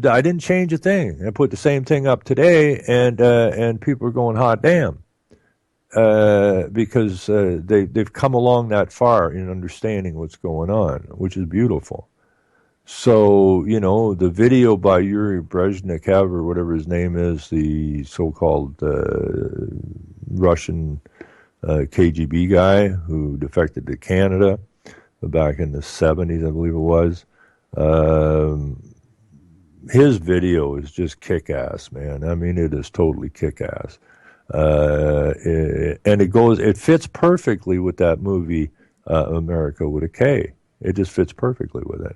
I didn't change a thing. I put the same thing up today, and people are going, hot damn. Because they've come along that far in understanding what's going on, which is beautiful. So, the video by Yuri Brezhnev, or whatever his name is, the so-called Russian KGB guy who defected to Canada back in the 70s, I believe it was. His video is just kick-ass, man. I mean, it is totally kick-ass. And it fits perfectly with that movie, America with a K. It just fits perfectly with it.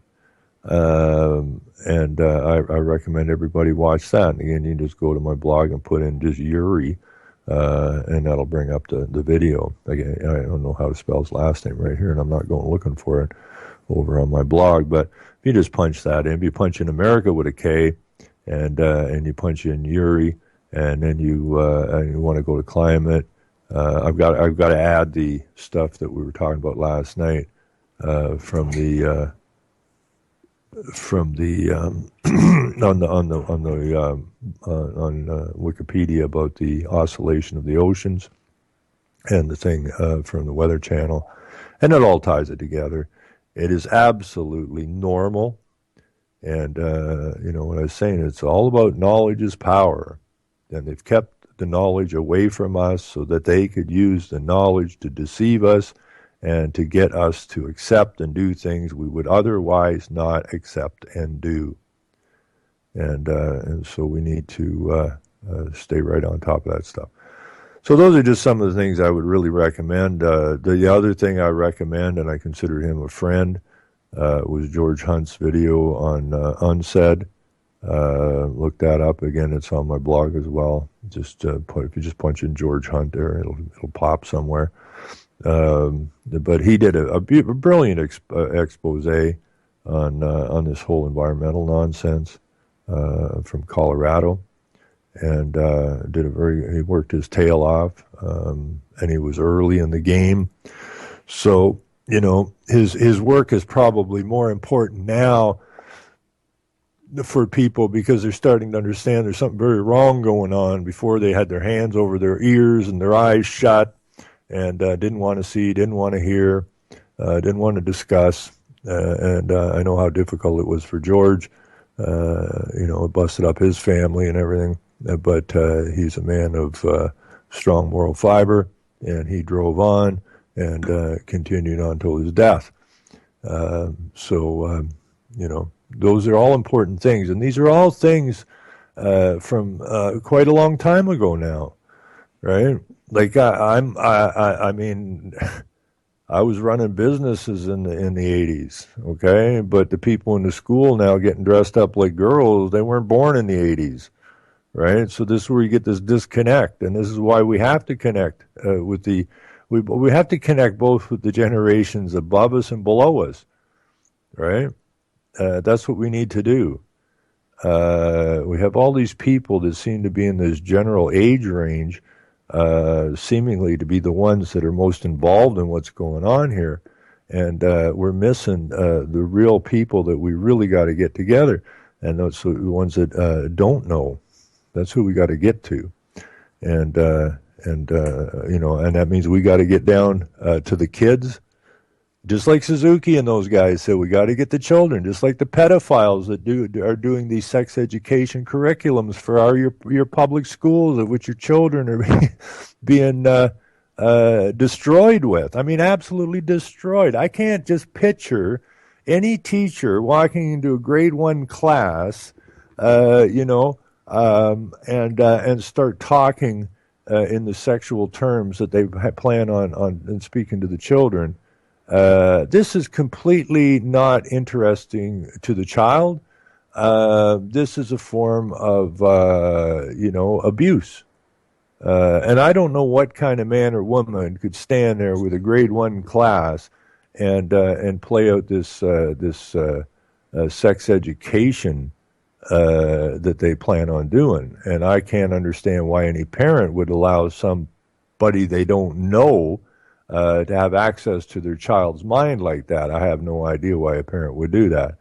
And I recommend everybody watch that. And again, you can just go to my blog and put in just Yuri, and that'll bring up the video. Again, I don't know how to spell his last name right here, and I'm not going looking for it over on my blog. But if you just punch that in, if you punch in America with a K, and you punch in Yuri, and then you want to go to climate, I've got to add the stuff that we were talking about last night from the on Wikipedia about the oscillation of the oceans, and the thing from the Weather Channel, and it all ties it together. It is absolutely normal, and what I was saying, it's all about knowledge is power, and they've kept the knowledge away from us so that they could use the knowledge to deceive us and to get us to accept and do things we would otherwise not accept and do. And so we need to stay right on top of that stuff. So those are just some of the things I would really recommend. The other thing I recommend, and I consider him a friend, was George Hunt's video on Unsaid. Look that up. Again, it's on my blog as well. Just if you just punch in George Hunt there, it'll pop somewhere. But he did a brilliant expose on this whole environmental nonsense from Colorado, and he worked his tail off, and he was early in the game. So his work is probably more important now for people because they're starting to understand there's something very wrong going on. Before, they had their hands over their ears and their eyes shut, and didn't want to see, didn't want to hear, didn't want to discuss. And I know how difficult it was for George. It busted up his family and everything. But he's a man of strong moral fiber, and he drove on and continued on till his death. Those are all important things. And these are all things from quite a long time ago now, right? Like I mean, I was running businesses in the 80s, okay? But the people in the school now getting dressed up like girls, they weren't born in the 80s, right? So this is where you get this disconnect, and this is why we have to connect we have to connect both with the generations above us and below us, right? That's what we need to do. We have all these people that seem to be in this general age range, seemingly to be the ones that are most involved in what's going on here. And we're missing the real people that we really got to get together. And those are the ones that don't know. That's who we got to get to. And that means we got to get down to the kids. Just like Suzuki and those guys said, we got to get the children. Just like the pedophiles that are doing these sex education curriculums for your public schools, of which your children are being destroyed with. I mean, absolutely destroyed. I can't just picture any teacher walking into a grade 1 class, and start talking in the sexual terms that they plan on speaking to the children. This is completely not interesting to the child. This is a form of, abuse. And I don't know what kind of man or woman could stand there with a grade 1 class and play out this sex education that they plan on doing. And I can't understand why any parent would allow somebody they don't know to have access to their child's mind like that. I have no idea why a parent would do that.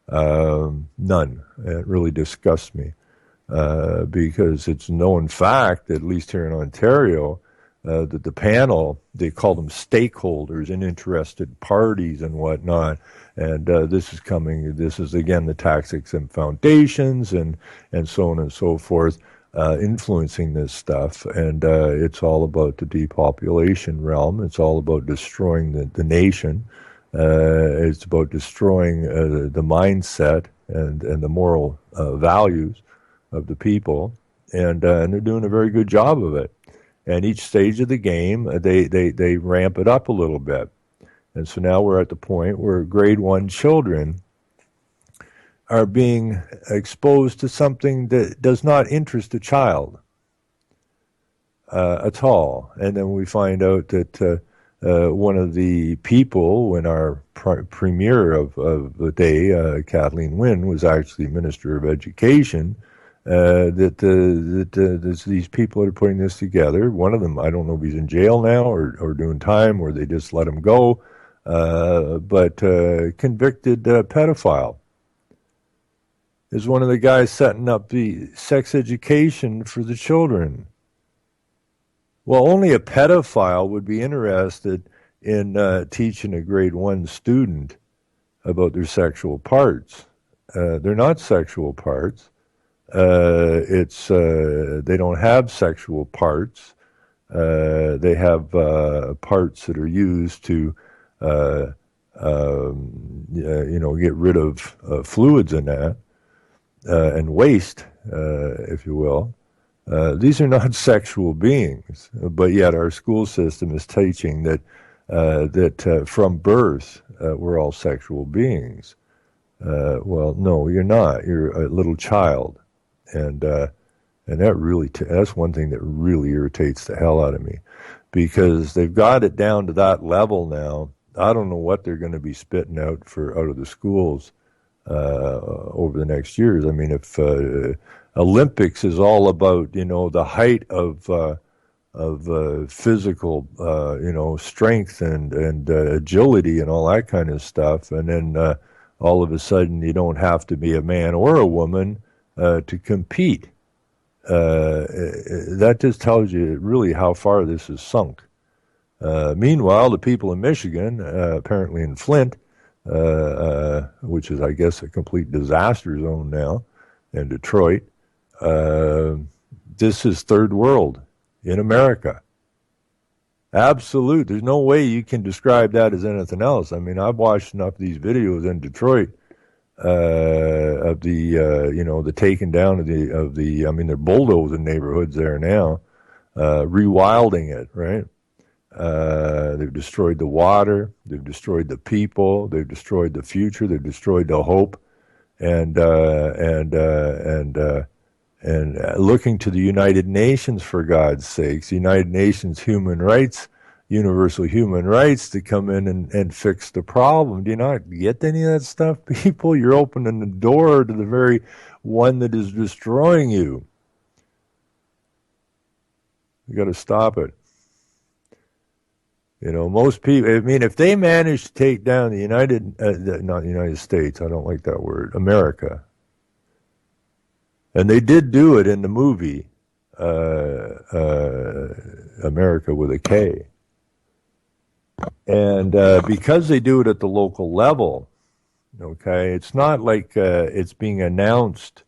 None. It really disgusts me because it's known fact, at least here in Ontario, the panel, they call them stakeholders and interested parties and whatnot. And this is again the tax-exempt foundations and so on and so forth, influencing this stuff. And it's all about the depopulation realm. It's all about destroying the nation. It's about destroying the mindset and the moral values of the people. And they're doing a very good job of it. And each stage of the game, they ramp it up a little bit. And so now we're at the point where grade 1 children are being exposed to something that does not interest a child at all. And then we find out that one of the people, when our premier of the day, Kathleen Wynne, was actually Minister of Education, these people that are putting this together, one of them, I don't know if he's in jail now or doing time, or they just let him go, but convicted pedophile is one of the guys setting up the sex education for the children. Well, only a pedophile would be interested in teaching a grade 1 student about their sexual parts. They're not sexual parts. They don't have sexual parts. They have parts that are used to, get rid of fluids in that and waste, if you will. These are not sexual beings, but yet our school system is teaching that from birth we're all sexual beings. Well, no, you're not. You're a little child. And that really, that's one thing that really irritates the hell out of me, because they've got it down to that level now. I don't know what they're going to be spitting out of the schools over the next years. I mean, if Olympics is all about, the height of physical, strength and agility and all that kind of stuff, and then all of a sudden you don't have to be a man or a woman to compete. That just tells you really how far this is sunk. Meanwhile, the people in Michigan, apparently in Flint, which is, I guess, a complete disaster zone now, and Detroit, this is third world in America. Absolute. There's no way you can describe that as anything else. I mean, I've watched enough of these videos in Detroit of the taking down of the. I mean, they're bulldozing neighborhoods there now, rewilding it, right? They've destroyed the water. They've destroyed the people. They've destroyed the future. They've destroyed the hope, and looking to the United Nations, for God's sakes, the United Nations human rights, universal human rights, to come in and fix the problem. Do you not get any of that stuff, people? You're opening the door to the very one that is destroying you. You got to stop it. Most people, I mean, if they manage to take down the not the United States, I don't like that word, America, and they did do it in the movie America with a K. And because they do it at the local level, okay, it's not like it's being announced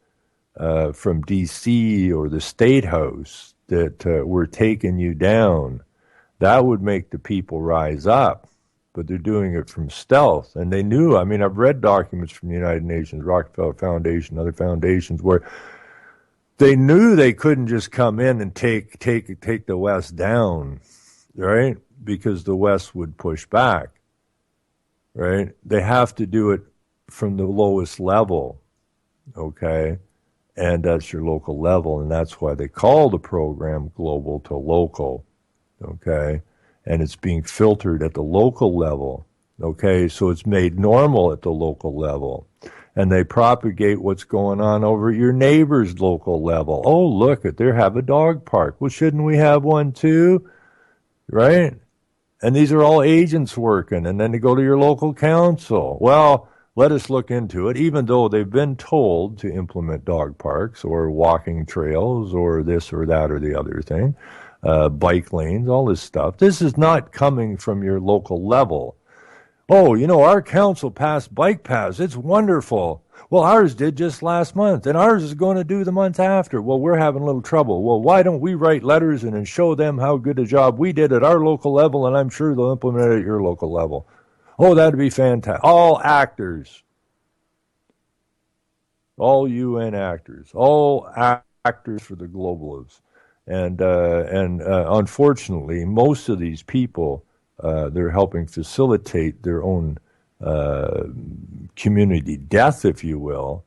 from D.C. or the State House that we're taking you down. That would make the people rise up. But they're doing it from stealth. And they knew, I mean, I've read documents from the United Nations, Rockefeller Foundation, other foundations, where they knew they couldn't just come in and take the West down, right? Because the West would push back, right? They have to do it from the lowest level, okay? And that's your local level, and that's why they call the program Global to Local, okay? And it's being filtered at the local level, okay? So it's made normal at the local level. And they propagate what's going on over at your neighbor's local level. Oh, look, they have a dog park. Well, shouldn't we have one too? Right? And these are all agents working. And then they go to your local council. Well, let us look into it, even though they've been told to implement dog parks or walking trails or this or that or the other thing. bike lanes, all this stuff. This is not coming from your local level. Oh, our council passed bike paths. It's wonderful. Well, ours did just last month, and ours is going to do the month after. Well, we're having a little trouble. Well, why don't we write letters and show them how good a job we did at our local level, and I'm sure they'll implement it at your local level. Oh, that'd be fantastic. All actors, all UN actors, all actors for the globalists. And unfortunately, most of these people, they're helping facilitate their own community death, if you will.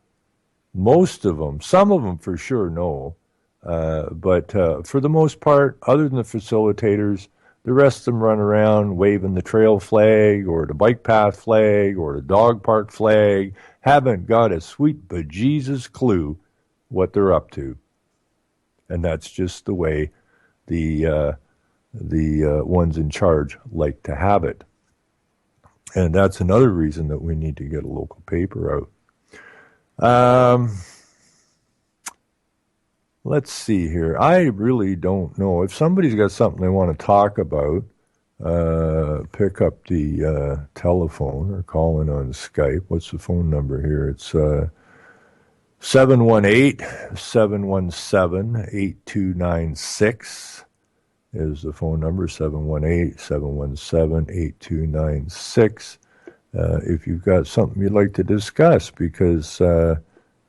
Most of them, some of them for sure know, but for the most part, other than the facilitators, the rest of them run around waving the trail flag or the bike path flag or the dog park flag, haven't got a sweet bejesus clue what they're up to. And that's just the way the ones in charge like to have it. And that's another reason that we need to get a local paper out. Let's see here. I really don't know. If somebody's got something they want to talk about, pick up the telephone or call in on Skype. What's the phone number here? It's 718-717-8296 is the phone number, 718-717-8296. If you've got something you'd like to discuss, because I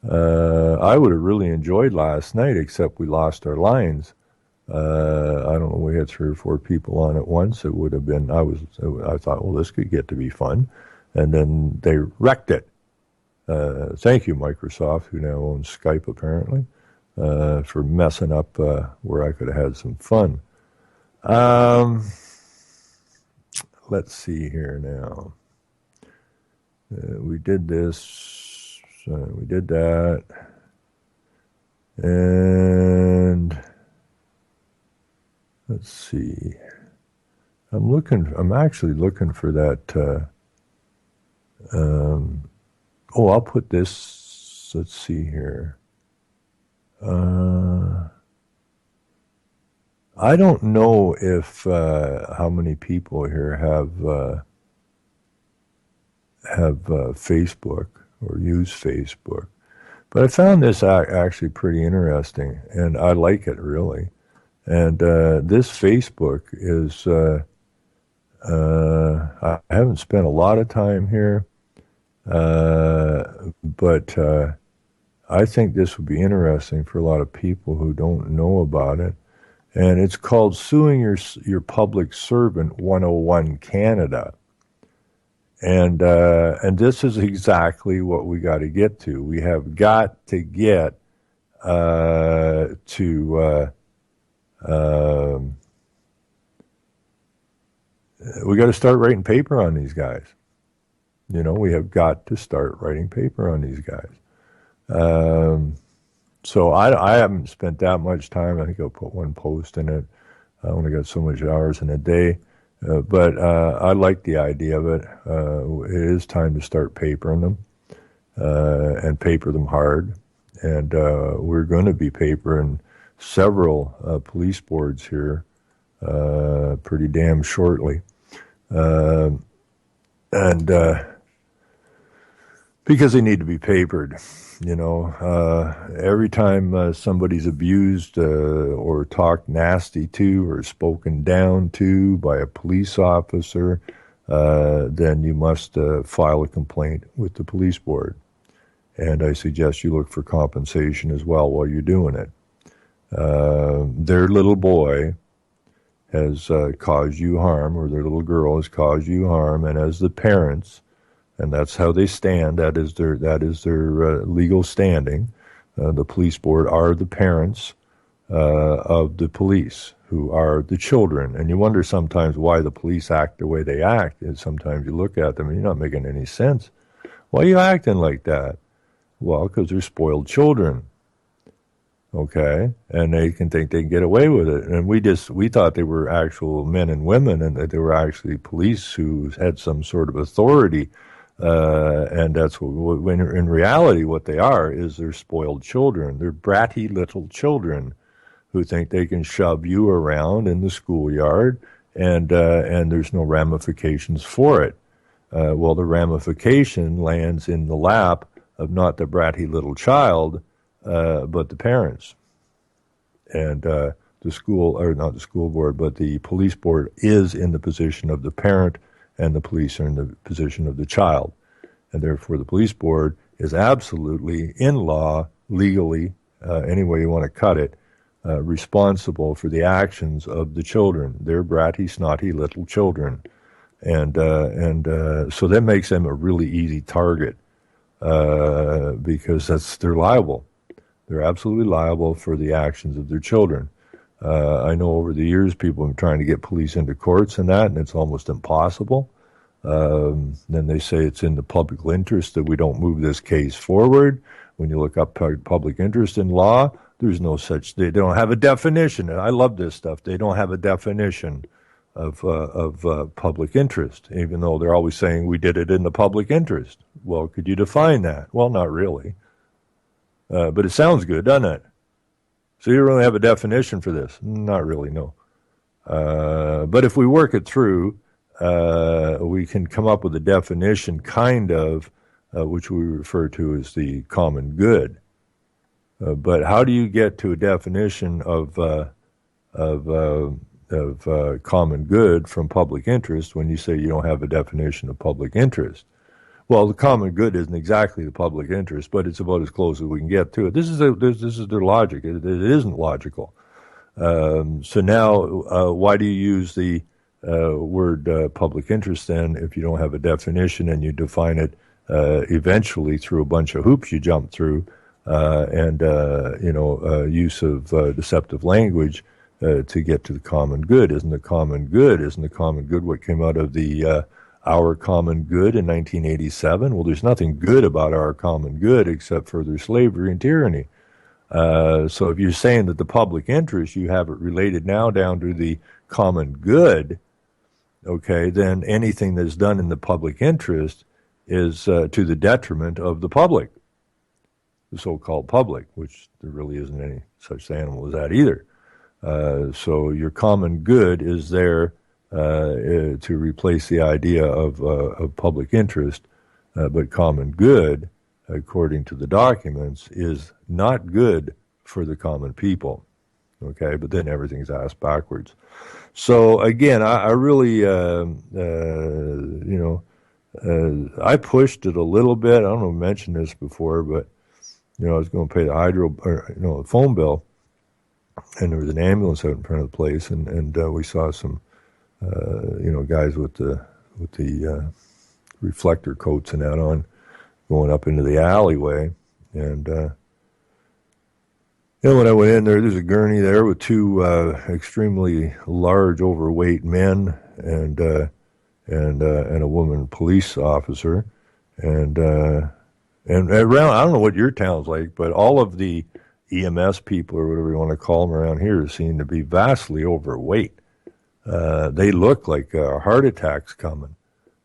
would have really enjoyed last night, except we lost our lines. I don't know, we had 3 or 4 people on at once. It would have been, I thought, well, this could get to be fun. And then they wrecked it. Thank you, Microsoft, who now owns Skype, apparently, for messing up where I could have had some fun. Let's see here now. We did this, we did that, and let's see. I'm actually looking for that. I'll put this. Let's see here. I don't know if how many people here have Facebook or use Facebook, but I found this actually pretty interesting, and I like it really. And this Facebook is I haven't spent a lot of time here, but I think this would be interesting for a lot of people who don't know about it. And it's called Suing Your Public Servant 101 Canada. And this is exactly what we got to get to. We have got to get we got to start writing paper on these guys. We have got to start writing paper on these guys. So I haven't spent that much time. I think I'll put one post in it. I only got so much hours in a day. But I like the idea of it. It is time to start papering them and paper them hard. And we're going to be papering several police boards here pretty damn shortly. Because they need to be papered. Every time somebody's abused or talked nasty to or spoken down to by a police officer, then you must file a complaint with the police board. And I suggest you look for compensation as well while you're doing it. Their little boy has caused you harm, or their little girl has caused you harm, and as the parents, and that's how they stand. That is their legal standing. The police board are the parents of the police, who are the children. And you wonder sometimes why the police act the way they act. And sometimes you look at them and you're not making any sense. Why are you acting like that? Well, because they're spoiled children. Okay, and they can think they can get away with it. And we thought they were actual men and women, and that they were actually police who had some sort of authority. And that's when in reality what they are is they're spoiled children. They're bratty little children who think they can shove you around in the schoolyard, and there's no ramifications for it. Well, the ramification lands in the lap of not the bratty little child, but the parents. And the school, or not the school board, but the police board is in the position of the parent, and the police are in the position of the child. And therefore, the police board is absolutely, in law, legally, any way you want to cut it, responsible for the actions of the children. They're bratty, snotty little children. And so that makes them a really easy target because they're liable. They're absolutely liable for the actions of their children. I know over the years people have been trying to get police into courts and that, and it's almost impossible. Then they say it's in the public interest that we don't move this case forward. When you look up public interest in law, there's no such, they don't have a definition. And I love this stuff. They don't have a definition of public interest, even though they're always saying we did it in the public interest. Well, could you define that? Well, not really. But it sounds good, doesn't it? So you don't really have a definition for this? Not really, no. But if we work it through, we can come up with a definition, kind of, which we refer to as the common good. But how do you get to a definition of common good from public interest when you say you don't have a definition of public interest? Well, the common good isn't exactly the public interest, but it's about as close as we can get to it. This is their logic. It isn't logical. So now, why do you use the word public interest then if you don't have a definition and you define it eventually through a bunch of hoops you jump through and use of deceptive language to get to the common good? Isn't the common good what came out of the Our Common Good in 1987? Well, there's nothing good about our common good except further slavery and tyranny. So if you're saying that the public interest, you have it related now down to the common good, okay, then anything that's done in the public interest is to the detriment of the public, the so-called public, which there really isn't any such animal as that either. So your common good is there to replace the idea of public interest, but common good, according to the documents, is not good for the common people. Okay, but then everything's asked backwards. So again, I really, I pushed it a little bit. I don't know if I mentioned this before, but I was going to pay the phone bill, and there was an ambulance out in front of the place, and we saw some, guys with the reflector coats and that on, going up into the alleyway, and when I went in there's a gurney there with two extremely large, overweight men, and a woman police officer, and around, I don't know what your town's like, but all of the EMS people, or whatever you want to call them around here, seem to be vastly overweight. They look like a heart attack's coming.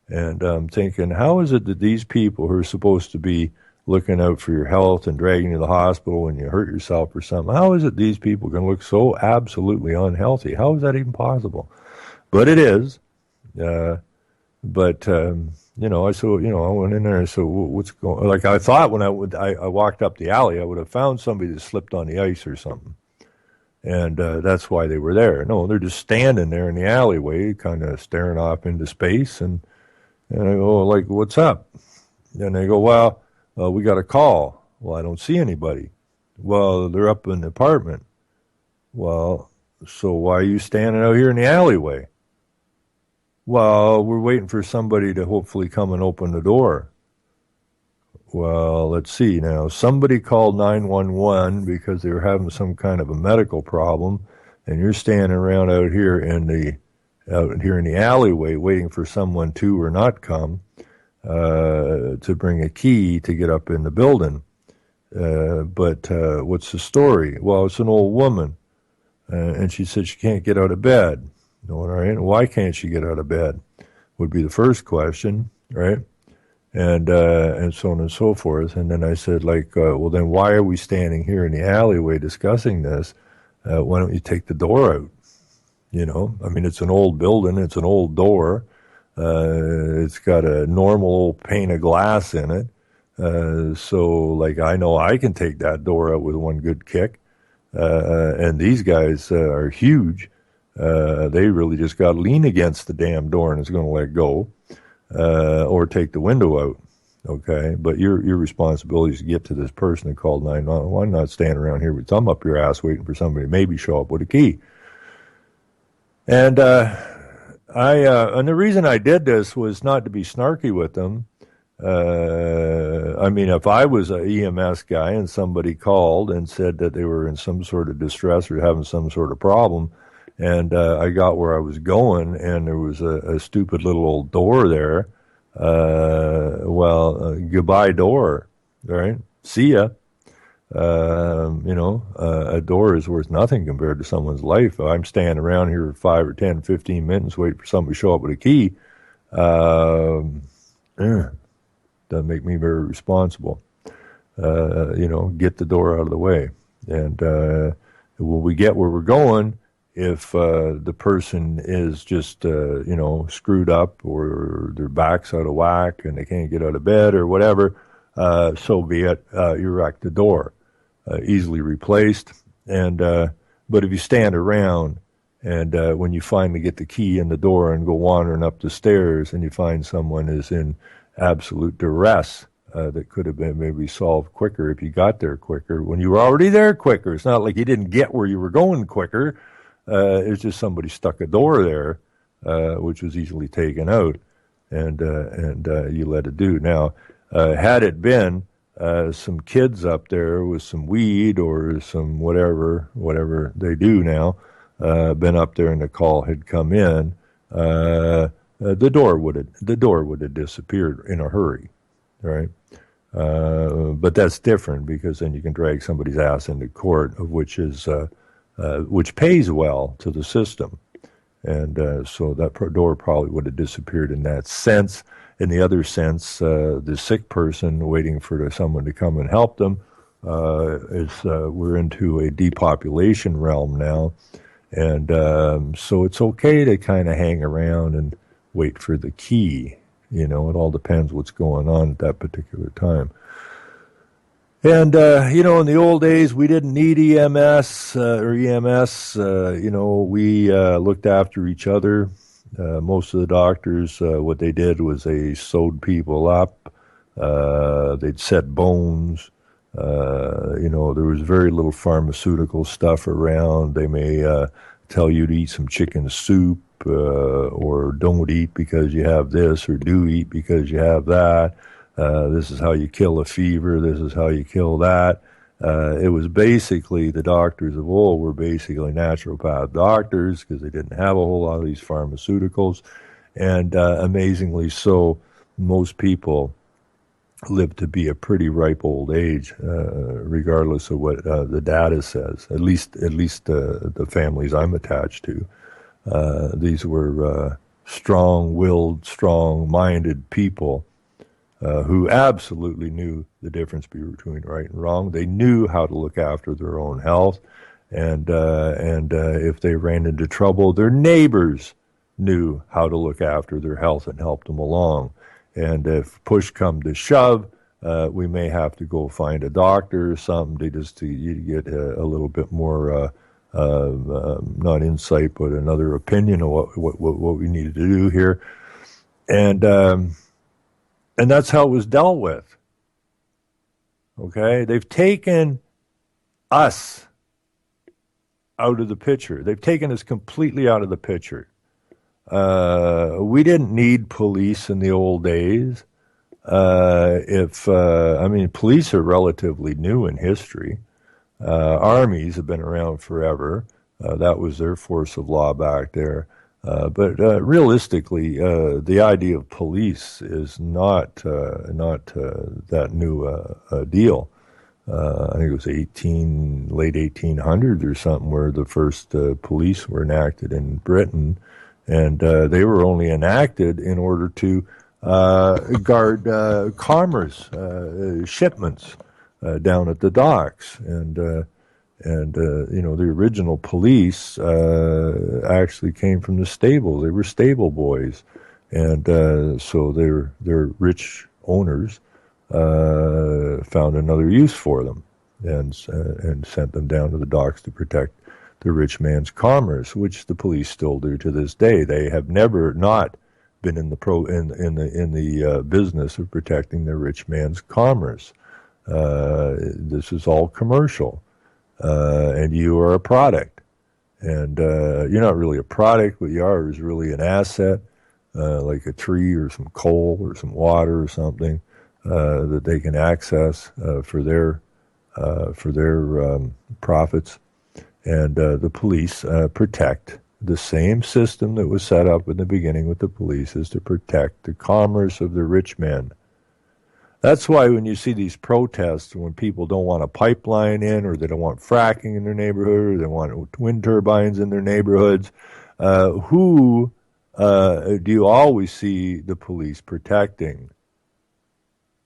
And I'm thinking, how is it that these people who are supposed to be looking out for your health and dragging you to the hospital when you hurt yourself or something, how is it these people can look so absolutely unhealthy? How is that even possible? But it is. I went in there and said, what's going on? Like I thought when I walked up the alley, I would have found somebody that slipped on the ice or something. And that's why they were there. No, they're just standing there in the alleyway, kind of staring off into space. And I go, like, what's up? And they go, well, we got a call. Well, I don't see anybody. Well, they're up in the apartment. Well, so why are you standing out here in the alleyway? Well, we're waiting for somebody to hopefully come and open the door. Well, let's see now. Somebody called 911 because they were having some kind of a medical problem, and you're standing around out here in the alleyway waiting for someone to or not come to bring a key to get up in the building. But what's the story? Well, it's an old woman, and she said she can't get out of bed. All right, why can't she get out of bed? Would be the first question, right? And so on and so forth. And then I said, well, then why are we standing here in the alleyway discussing this why don't you take the door out? You know, I mean, it's an old building, it's an old door, it's got a normal pane of glass in it. So, like, I know I can take that door out with one good kick. And these guys are huge. They really just got to lean against the damn door and it's going to let go, or take the window out. Okay, but your responsibility is to get to this person that called 911. I'm not standing around here with thumb up your ass waiting for somebody to maybe show up with a key. And and the reason I did this was not to be snarky with them. I mean, if I was an EMS guy and somebody called and said that they were in some sort of distress or having some sort of problem, and I got where I was going, and there was a stupid little old door there, goodbye door, right? See ya. A door is worth nothing compared to someone's life. If I'm standing around here for 5 or 10, 15 minutes waiting for somebody to show up with a key, doesn't make me very responsible. Get the door out of the way. And when we get where we're going, if the person is just, screwed up or their back's out of whack and they can't get out of bed or whatever, so be it. You wreck the door. Easily replaced. And but if you stand around and when you finally get the key in the door and go wandering up the stairs and you find someone is in absolute duress, that could have been maybe solved quicker if you got there quicker, when you were already there quicker. It's not like you didn't get where you were going quicker. It's just somebody stuck a door there, which was easily taken out, and you let it do. Now, had it been some kids up there with some weed or some whatever they do now, been up there and the call had come in, the door would have disappeared in a hurry, right? But that's different because then you can drag somebody's ass into court, of which pays well to the system, and so that door probably would have disappeared in that sense. In the other sense, the sick person waiting for someone to come and help them we're into a depopulation realm now, and so it's okay to kind of hang around and wait for the key. It all depends what's going on at that particular time. And, in the old days, we didn't need EMS or EMS. We looked after each other. Most of the doctors, what they did was they sewed people up. They'd set bones. There was very little pharmaceutical stuff around. They may tell you to eat some chicken soup, or don't eat because you have this, or do eat because you have that. This is how you kill a fever. This is how you kill that. It was basically, the doctors of old were basically naturopath doctors because they didn't have a whole lot of these pharmaceuticals. And amazingly so, most people lived to be a pretty ripe old age, regardless of what the data says. At least the families I'm attached to. These were strong-willed, strong-minded people who absolutely knew the difference between right and wrong. They knew how to look after their own health, and if they ran into trouble, their neighbors knew how to look after their health and help them along. And if push come to shove, we may have to go find a doctor or something to get a little bit more, not insight, but another opinion of what we needed to do here. And that's how it was dealt with. Okay? They've taken us out of the picture. They've taken us completely out of the picture. We didn't need police in the old days. Police are relatively new in history. Armies have been around forever. That was their force of law back there. But realistically, the idea of police is not that new a deal. I think it was late 1800s or something where the first police were enacted in Britain. And they were only enacted in order to guard commerce, shipments down at the docks. And And the original police actually came from the stable. They were stable boys, and so their rich owners found another use for them, and sent them down to the docks to protect the rich man's commerce, which the police still do to this day. They have never not been in the business of protecting the rich man's commerce. This is all commercial, and you are a product, and you're not really a product. What you are is really an asset, like a tree or some coal or some water or something that they can access for their profits. And the police protect the same system that was set up in the beginning with the police, is to protect the commerce of the rich men. That's why when you see these protests, when people don't want a pipeline in, or they don't want fracking in their neighborhood, or they want wind turbines in their neighborhoods, who do you always see the police protecting?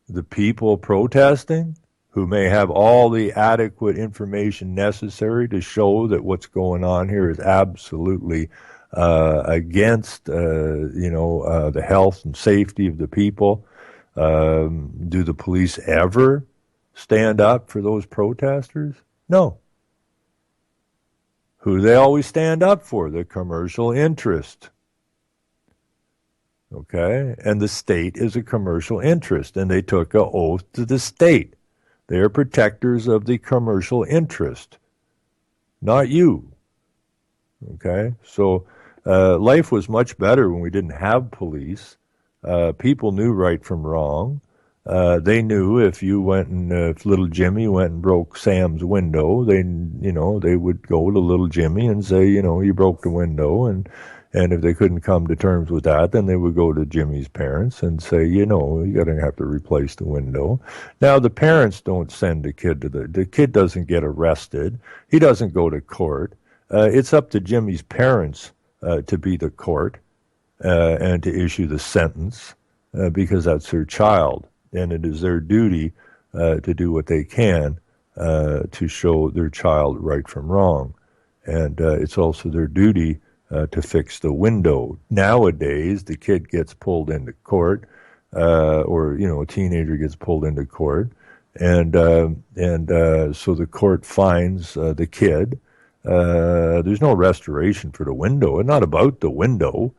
The people protesting, who may have all the adequate information necessary to show that what's going on here is absolutely against the health and safety of the people. Do the police ever stand up for those protesters? No. Who do they always stand up for? The commercial interest. Okay? And the state is a commercial interest, and they took an oath to the state. They are protectors of the commercial interest, not you. Okay? So life was much better when we didn't have police. People knew right from wrong. They knew if if little Jimmy went and broke Sam's window, they would go to little Jimmy and say, you broke the window, and if they couldn't come to terms with that, then they would go to Jimmy's parents and say, you're going to have to replace the window. Now, the parents don't send the kid the kid doesn't get arrested. He doesn't go to court. It's up to Jimmy's parents to be the court and to issue the sentence because that's their child. And it is their duty to do what they can to show their child right from wrong. And it's also their duty to fix the window. Nowadays, the kid gets pulled into court, or a teenager gets pulled into court, and so the court fines the kid. There's no restoration for the window. It's not about the window.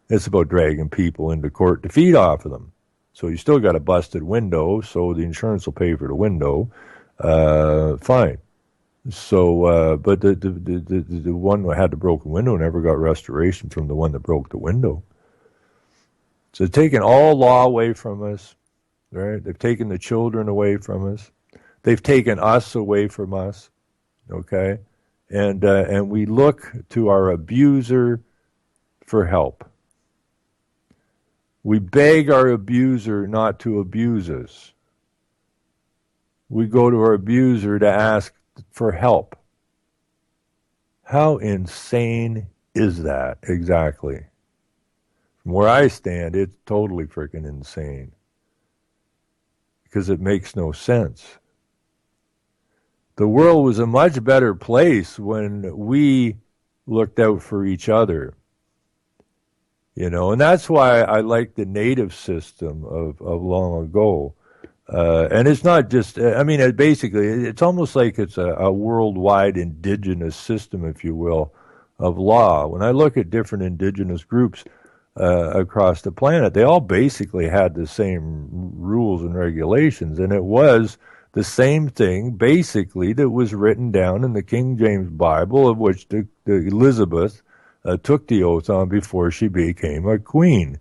It's about dragging people into court to feed off of them. So you still got a busted window, so the insurance will pay for the window. Fine. So, but the one who had the broken window never got restoration from the one that broke the window. So they've taken all law away from us, right? They've taken the children away from us. They've taken us away from us, okay? And we look to our abuser for help. We beg our abuser not to abuse us. We go to our abuser to ask for help. How insane is that exactly? From where I stand, it's totally freaking insane. Because it makes no sense. The world was a much better place when we looked out for each other. And that's why I like the native system of long ago. And it's not just, it's almost like it's a worldwide indigenous system, if you will, of law. When I look at different indigenous groups across the planet, they all basically had the same rules and regulations, and it was the same thing, basically, that was written down in the King James Bible, of which the Elizabeth took the oath on before she became a queen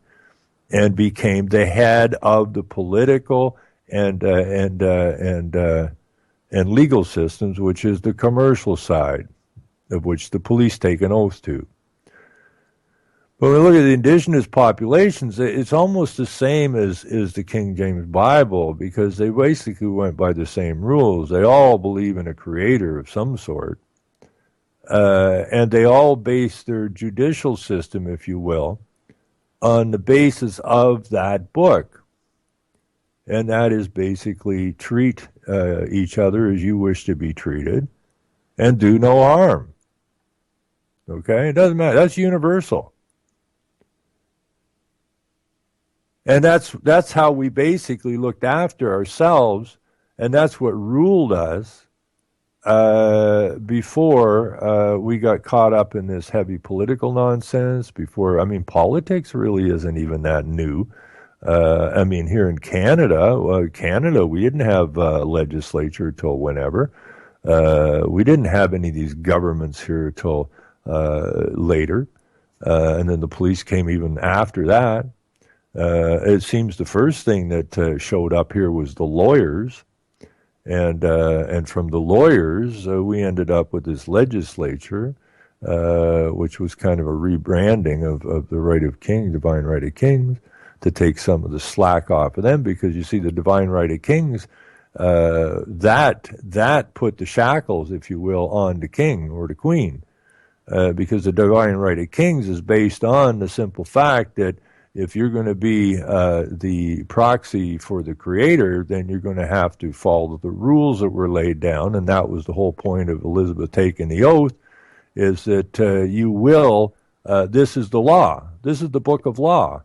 and became the head of the political and legal systems, which is the commercial side, of which the police take an oath to. But when we look at the indigenous populations, it's almost the same as the King James Bible, because they basically went by the same rules. They all believe in a creator of some sort, and they all base their judicial system, if you will, on the basis of that book. And that is basically treat each other as you wish to be treated, and do no harm. Okay? It doesn't matter. That's universal. And that's how we basically looked after ourselves, and that's what ruled us before we got caught up in this heavy political nonsense. Politics really isn't even that new. Here in Canada, we didn't have legislature till whenever. We didn't have any of these governments here till later, and then the police came even after that. It seems the first thing that showed up here was the lawyers, and from the lawyers we ended up with this legislature, which was kind of a rebranding of the right of kings, divine right of kings, to take some of the slack off of them, because you see the divine right of kings, that put the shackles, if you will, on the king or the queen, because the divine right of kings is based on the simple fact that if you're going to be the proxy for the creator, then you're going to have to follow the rules that were laid down. And that was the whole point of Elizabeth taking the oath, is that you will, this is the law. This is the book of law.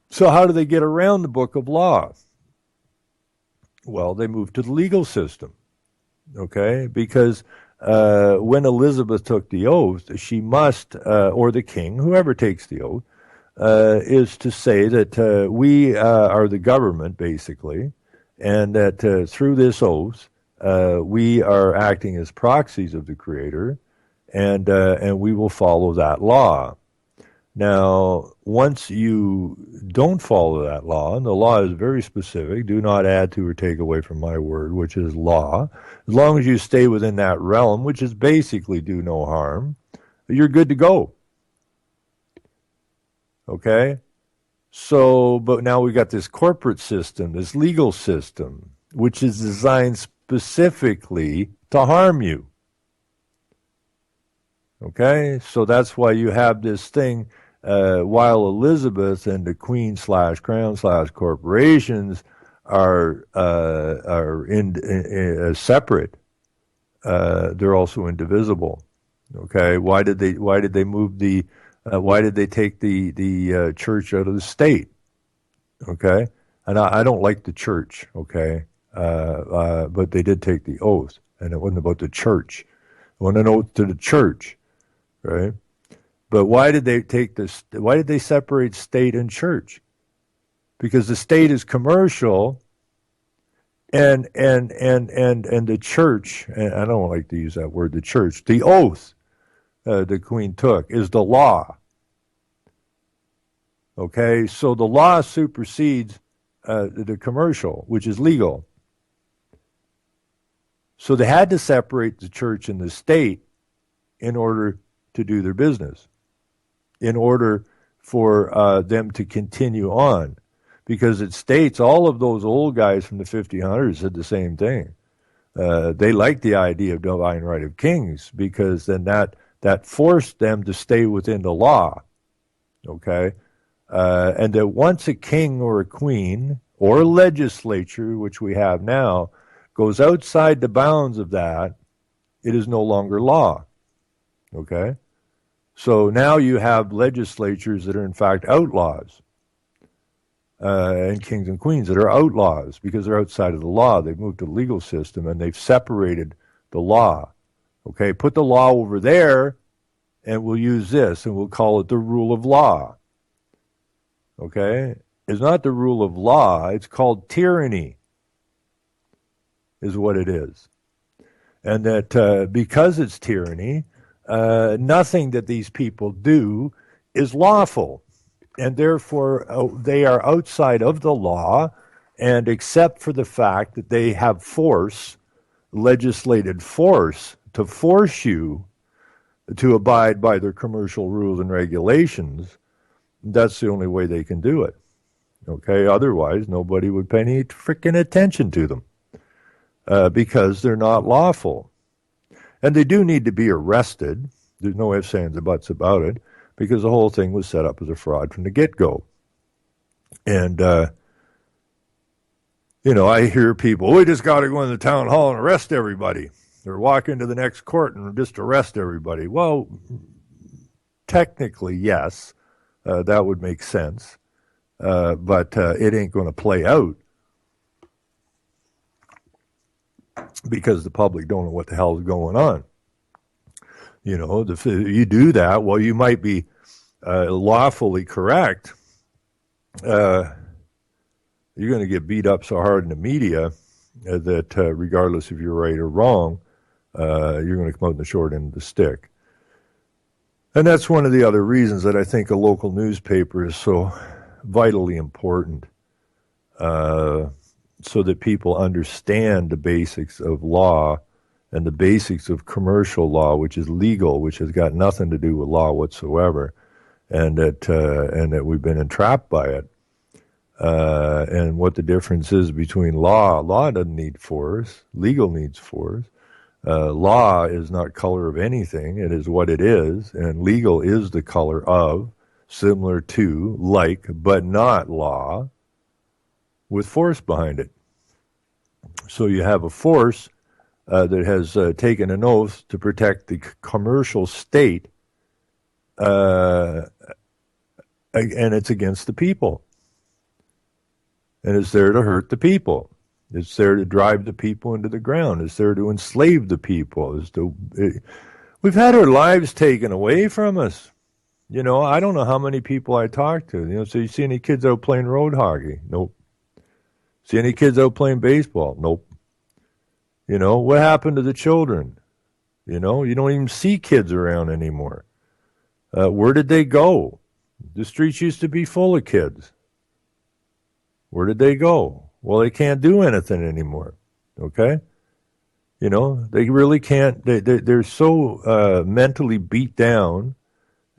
So how do they get around the book of law? Well, they moved to the legal system, okay? Because when Elizabeth took the oath, she must, or the king, whoever takes the oath, is to say that we are the government, basically, and that through this oath, we are acting as proxies of the Creator, and we will follow that law. Now, once you don't follow that law, and the law is very specific, do not add to or take away from my word, which is law, as long as you stay within that realm, which is basically do no harm, you're good to go. Okay? So, but now we got this corporate system, this legal system, which is designed specifically to harm you. Okay? So that's why you have this thing, while Elizabeth and the Queen/Crown/corporations are separate, they're also indivisible. Okay? Why did they move the why did they take the church out of the state? Okay, and I don't like the church. Okay, but they did take the oath, and it wasn't about the church. It wasn't an oath to the church, right? But why did they take this? Why did they separate state and church? Because the state is commercial, and the church. And I don't like to use that word. The church, the oath. The Queen took is the law. Okay, so the law supersedes the commercial, which is legal. So they had to separate the church and the state in order to do their business, in order for them to continue on. Because it states, all of those old guys from the 1500s said the same thing. They liked the idea of divine right of kings, because then that forced them to stay within the law, okay? And that once a king or a queen or a legislature, which we have now, goes outside the bounds of that, it is no longer law, okay? So now you have legislatures that are in fact outlaws, and kings and queens that are outlaws because they're outside of the law. They've moved to the legal system and they've separated the law. Okay, put the law over there, and we'll use this, and we'll call it the rule of law. Okay? It's not the rule of law. It's called tyranny, is what it is. And that because it's tyranny, nothing that these people do is lawful. And therefore, they are outside of the law, and except for the fact that they have force, legislated force, to force you to abide by their commercial rules and regulations, that's the only way they can do it. Okay? Otherwise, nobody would pay any freaking attention to them because they're not lawful. And they do need to be arrested. There's no ifs, ands, or buts about it, because the whole thing was set up as a fraud from the get-go. And, I hear people, we just got to go in the town hall and arrest everybody. or walk into the next court and just arrest everybody. Well, technically, yes, that would make sense, but it ain't going to play out because the public don't know what the hell is going on. You know, you do that, well, you might be lawfully correct. You're going to get beat up so hard in the media that regardless if you're right or wrong, you're going to come out in the short end of the stick. And that's one of the other reasons that I think a local newspaper is so vitally important, so that people understand the basics of law and the basics of commercial law, which is legal, which has got nothing to do with law whatsoever, and that we've been entrapped by it. And what the difference is between law. Law doesn't need force. Legal needs force. Law is not color of anything. It is what it is. And legal is the color of, similar to, like, but not law, with force behind it. So you have a force that has taken an oath to protect the commercial state, and it's against the people. And it's there to hurt the people. It's there to drive the people into the ground. It's there to enslave the people. We've had our lives taken away from us. You know, I don't know how many people I talk to. You know, so you see any kids out playing road hockey? Nope. See any kids out playing baseball? Nope. You know, what happened to the children? You know, you don't even see kids around anymore. Where did they go? The streets used to be full of kids. Where did they go? Well, they can't do anything anymore, okay? You know, they really can't. They're so mentally beat down.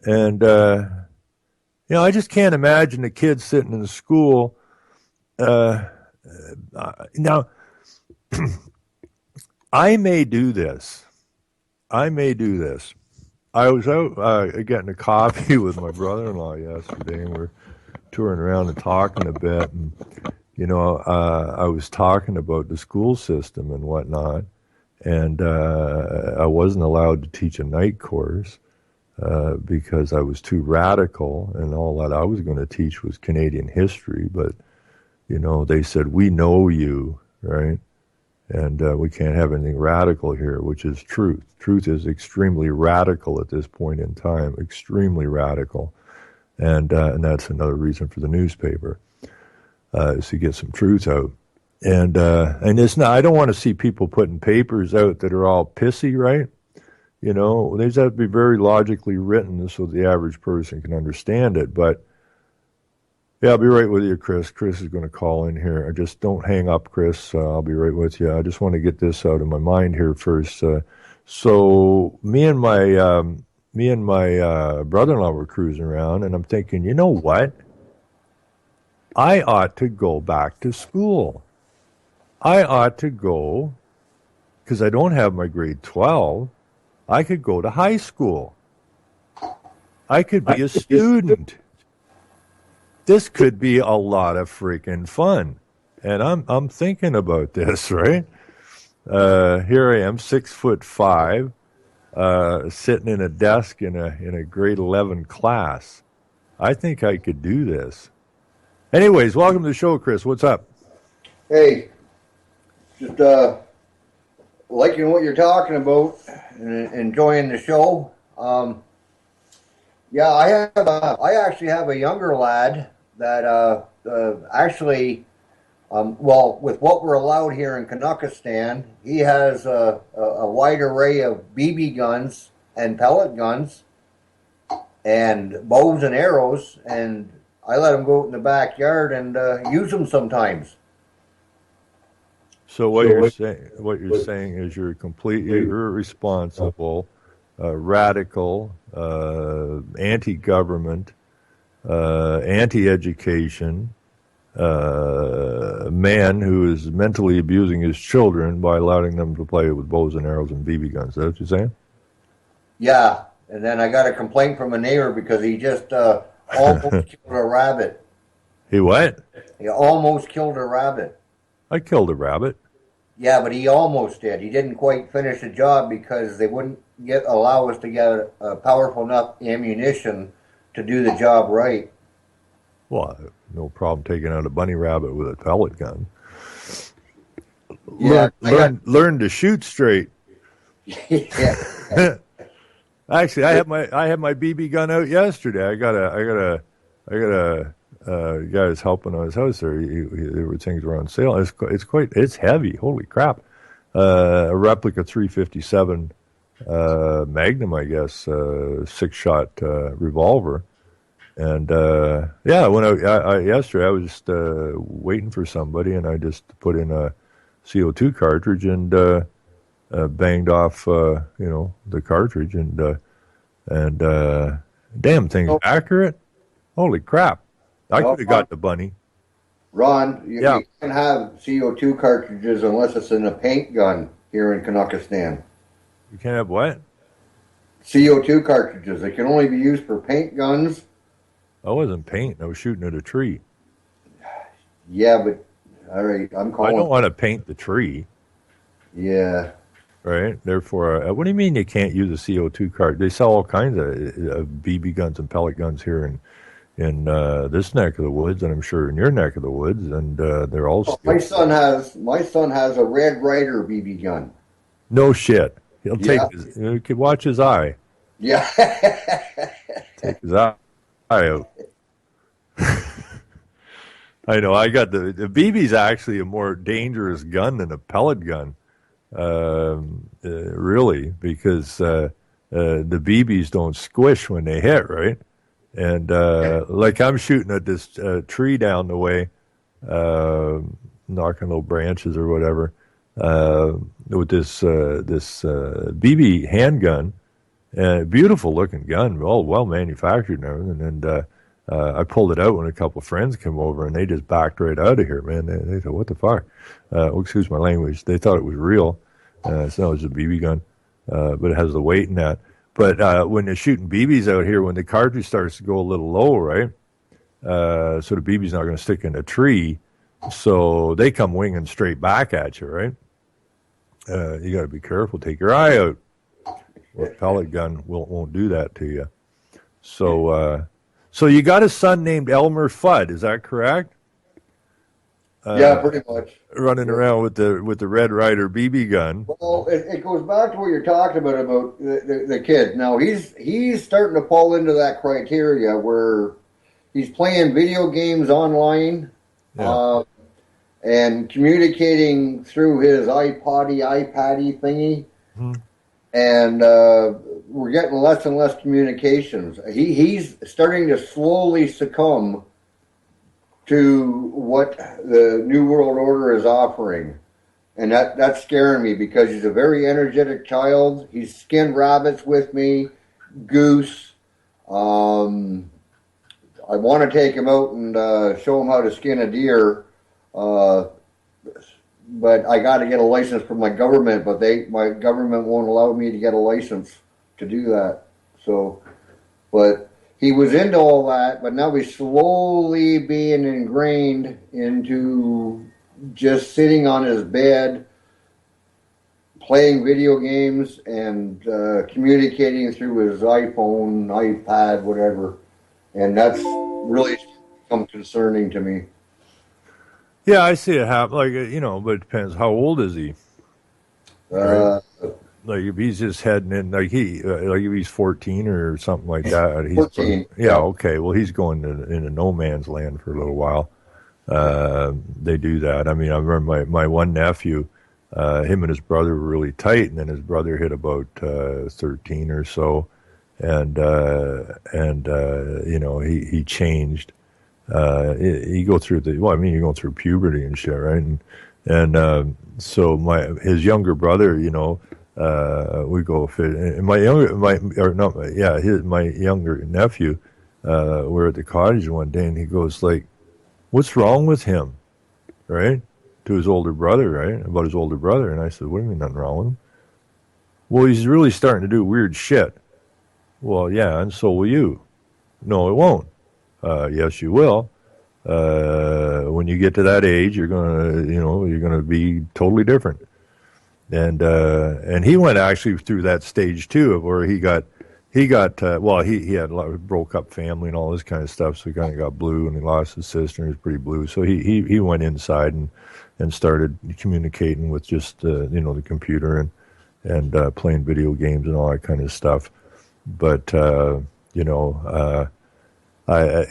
And, you know, I just can't imagine a kid sitting in school. Now, I may do this. I was out getting a coffee with my brother-in-law yesterday, and we're touring around and talking a bit. And, you know, I was talking about the school system and whatnot, and I wasn't allowed to teach a night course because I was too radical, and all that I was going to teach was Canadian history. But, you know, they said, we know you, right? And we can't have anything radical here, which is truth. Truth is extremely radical at this point in time, extremely radical. And that's another reason for the newspaper, is to get some truth out. And it's not, I don't want to see people putting papers out that are all pissy, right? You know, these have to be very logically written so the average person can understand it. But yeah, I'll be right with you, Chris. Chris is going to call in here. Just don't hang up, Chris. I'll be right with you. I just want to get this out of my mind here first. So me and my brother-in-law were cruising around, and I'm thinking, you know what? I ought to go back to school. I ought to go, because I don't have my grade 12, I could go to high school. I could be a student. This could be a lot of freaking fun. And I'm thinking about this, right? Here I am, 6'5", sitting in a desk in a grade 11 class. I think I could do this. Anyways, welcome to the show, Chris. What's up? Hey, just liking what you're talking about and enjoying the show. Yeah, I actually have a younger lad that actually, well, with what we're allowed here in Canuckistan, he has a wide array of BB guns and pellet guns and bows and arrows, and I let him go out in the backyard and use them sometimes. So what you're saying is you're completely irresponsible, radical, anti-government, anti-education man who is mentally abusing his children by allowing them to play with bows and arrows and BB guns. Is that what you're saying? Yeah, and then I got a complaint from a neighbor because he just almost killed a rabbit. He what? He almost killed a rabbit. I killed a rabbit. Yeah, but he almost did. He didn't quite finish the job because they wouldn't allow us to get powerful enough ammunition to do the job right. Well, no problem taking out a bunny rabbit with a pellet gun. Yeah, Learn to shoot straight. yeah. Actually, I had my BB gun out yesterday. I got a guy who's helping on his house there. There were things were on sale. It's heavy. Holy crap! A replica 357 Magnum, I guess, 6-shot revolver. And yeah, when I yesterday I was just waiting for somebody, and I just put in a CO2 cartridge and banged off the cartridge, and damn thing's accurate. Holy crap! I could have got the bunny. Ron, you can't have CO2 cartridges unless it's in a paint gun here in Canuckistan. You can't have what? CO2 cartridges. They can only be used for paint guns. I wasn't painting. I was shooting at a tree. Yeah, but all right, I'm calling. I don't want to paint the tree. Yeah. Right. Therefore, what do you mean you can't use a CO2 cart? They sell all kinds of BB guns and pellet guns here in this neck of the woods, and I'm sure in your neck of the woods, and they're all. My son has a Red Ryder BB gun. No shit. He'll he could watch his eye. Yeah. Take his eye out. I know. I got the BB's actually a more dangerous gun than a pellet gun. Really, because the BBs don't squish when they hit, right? And like I'm shooting at this tree down the way, knocking little branches or whatever, with this BB handgun, beautiful looking gun, all well manufactured and everything. And I pulled it out when a couple of friends came over, and they just backed right out of here, man. They thought, what the fuck? Excuse my language. They thought it was real. So no, it's a BB gun, but it has the weight in that. But when they're shooting BBs out here, when the cartridge starts to go a little low, right? So the BB's not going to stick in a tree, so they come winging straight back at you, right? You got to be careful. Take your eye out. Well, a pellet gun won't do that to you. So, so you got a son named Elmer Fudd, is that correct? Yeah, pretty much. Running around with the Red Ryder BB gun. Well, it goes back to what you're talking about the kid. Now he's starting to fall into that criteria where he's playing video games online, and communicating through his iPaddy thingy, and we're getting less and less communications. He's starting to slowly succumb to what the New World Order is offering. And that's scaring me because he's a very energetic child. He's skinned rabbits with me, goose. I want to take him out and show him how to skin a deer. But I got to get a license from my government, but my government won't allow me to get a license to do that. So, but he was into all that, but now he's slowly being ingrained into just sitting on his bed, playing video games, and communicating through his iPhone, iPad, whatever. And that's really become concerning to me. Yeah, I see it happen. Like, but it depends. How old is he? Right? Like if he's just heading in, like if he's 14 or something like that. He's 14. Yeah, okay. Well, he's going into no man's land for a little while. They do that. I mean, I remember my one nephew, him and his brother were really tight, and then his brother hit about 13 or so, and he changed. You go through you're going through puberty and shit, right? And so his younger brother, we go fit. And my younger nephew, we're at the cottage one day, and he goes like, "What's wrong with him?" Right? To his older brother, right? About his older brother. And I said, "What do you mean nothing wrong with him?" "Well, he's really starting to do weird shit." "Well, yeah, and so will you." "No, it won't." "Yes, you will. When you get to that age, you're gonna be totally different." and he went actually through that stage too, of where he had a lot of broke up family and all this kind of stuff, so he kind of got blue, and he lost his sister, and he was pretty blue. So he went inside and started communicating with just the computer and playing video games and all that kind of stuff. But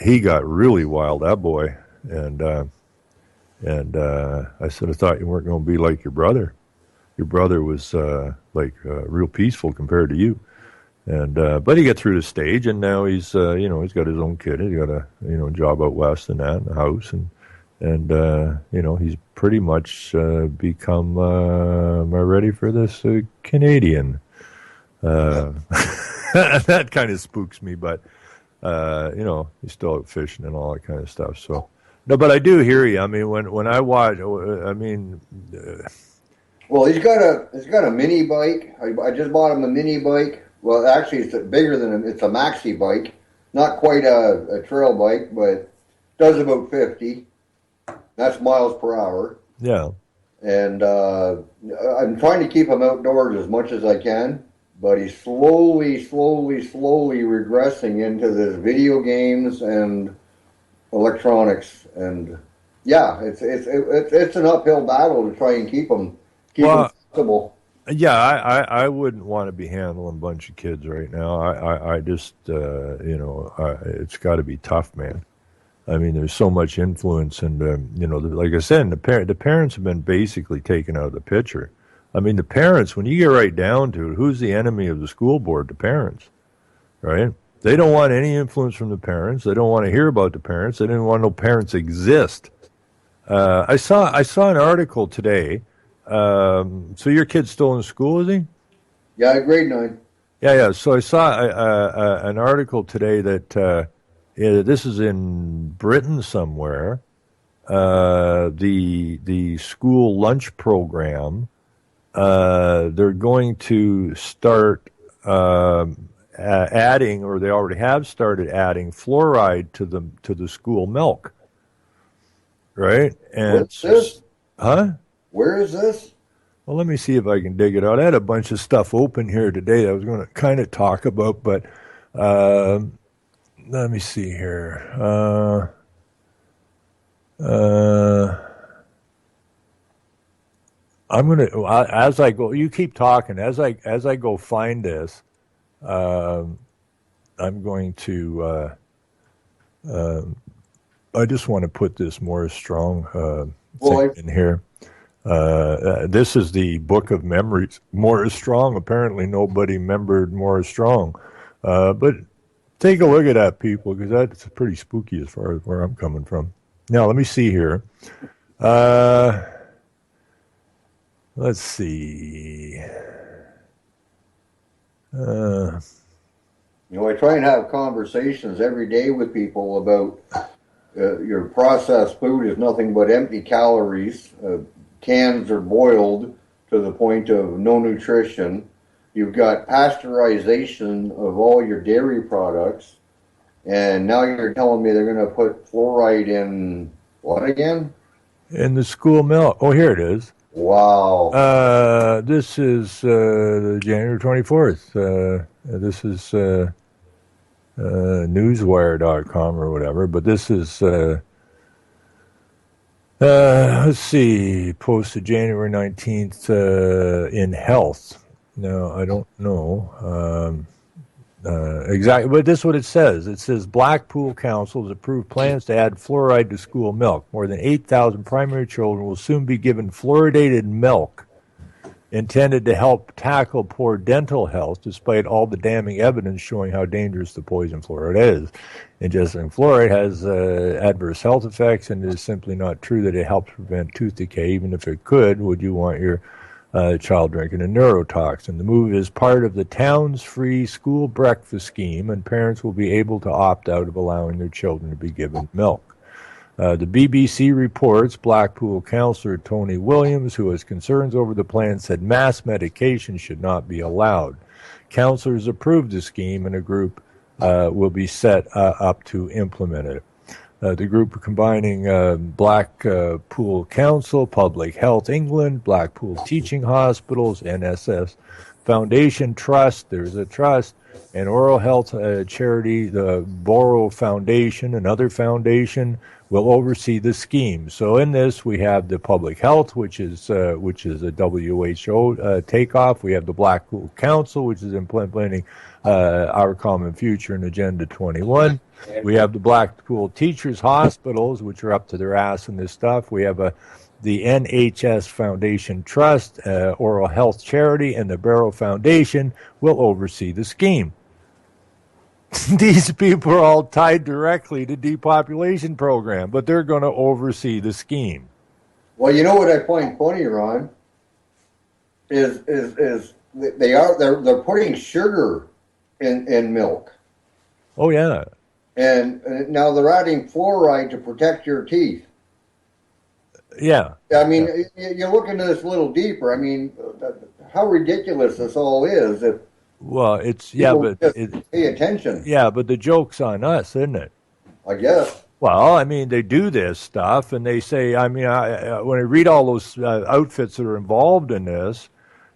he got really wild, that boy, and I sort of thought you weren't going to be like your brother. Your brother was real peaceful compared to you. And but he got through the stage, and now he's he's got his own kid. He's got a job out west and that, and a house, and he's pretty much become ready for this Canadian. That kind of spooks me, but he's still out fishing and all that kind of stuff. So no, but I do hear you. I mean, when I watch, I mean. Well, he's got a mini bike. I just bought him a mini bike. Well, actually, it's bigger than it's a maxi bike. Not quite a trail bike, but does about 50. That's miles per hour. Yeah. And I'm trying to keep him outdoors as much as I can, but he's slowly regressing into this video games and electronics. And yeah, it's an uphill battle to try and keep him comfortable. Yeah, I wouldn't want to be handling a bunch of kids right now. I just, it's got to be tough, man. I mean, there's so much influence, and like I said, the parents have been basically taken out of the picture. I mean, the parents, when you get right down to it, who's the enemy of the school board? The parents, right? They don't want any influence from the parents. They don't want to hear about the parents. They didn't want to know parents exist. I saw an article today. So your kid's still in school, is he? Yeah, grade 9. Yeah. So I saw an article today that this is in Britain somewhere. The school lunch program. They're going to start adding, or they already have started adding fluoride to the school milk. Right? And what's this? Huh? Where is this? Well, let me see if I can dig it out. I had a bunch of stuff open here today that I was going to kind of talk about, but let me see here. I'm going to, as I go, you keep talking. As I go find this, I'm going to, I just want to put this Morris Strong thing in here. This is the Book of Memories. Morris Strong. Apparently, nobody remembered Morris Strong, but take a look at that, people, because that's pretty spooky as far as where I'm coming from. Now, let me see here. Let's see. I try and have conversations every day with people about your processed food is nothing but empty calories. Cans are boiled to the point of no nutrition. You've got pasteurization of all your dairy products. And now you're telling me they're going to put fluoride in what again? In the school milk. Oh, here it is. Wow. This is January 24th. This is newswire.com or whatever. But this is... let's see, posted January 19th in Health. No, I don't know exactly, but this is what it says. It says Blackpool Council has approved plans to add fluoride to school milk. More than 8,000 primary children will soon be given fluoridated milk intended to help tackle poor dental health, despite all the damning evidence showing how dangerous the poison fluoride is. Ingesting fluoride has adverse health effects, and it is simply not true that it helps prevent tooth decay. Even if it could, would you want your child drinking a neurotoxin? The move is part of the town's free school breakfast scheme, and parents will be able to opt out of allowing their children to be given milk. The BBC reports Blackpool councillor Tony Williams, who has concerns over the plan, said mass medication should not be allowed. Councillors approved the scheme, and a group will be set up to implement it. The group combining Blackpool Council, Public Health England, Blackpool Teaching Hospitals, NSS Foundation Trust, there's a trust, and oral health charity, the Borough Foundation, another foundation, will oversee the scheme. So in this, we have the public health, which is a WHO takeoff. We have the Blackpool Council, which is implementing Our Common Future and Agenda 21. We have the Blackpool Teachers Hospitals, which are up to their ass in this stuff. We have the NHS Foundation Trust, Oral Health Charity, and the Barrow Foundation will oversee the scheme. These people are all tied directly to depopulation program, but they're going to oversee the scheme. Well, you know what I find funny, Ron, is they're putting sugar in milk. Oh yeah. And now they're adding fluoride to protect your teeth. Yeah. I mean, you look into this a little deeper. I mean, how ridiculous this all is. If well, it's pay attention. Yeah, but the joke's on us, isn't it? I guess. Well, I mean, they do this stuff, and they say, I mean, when I read all those outfits that are involved in this,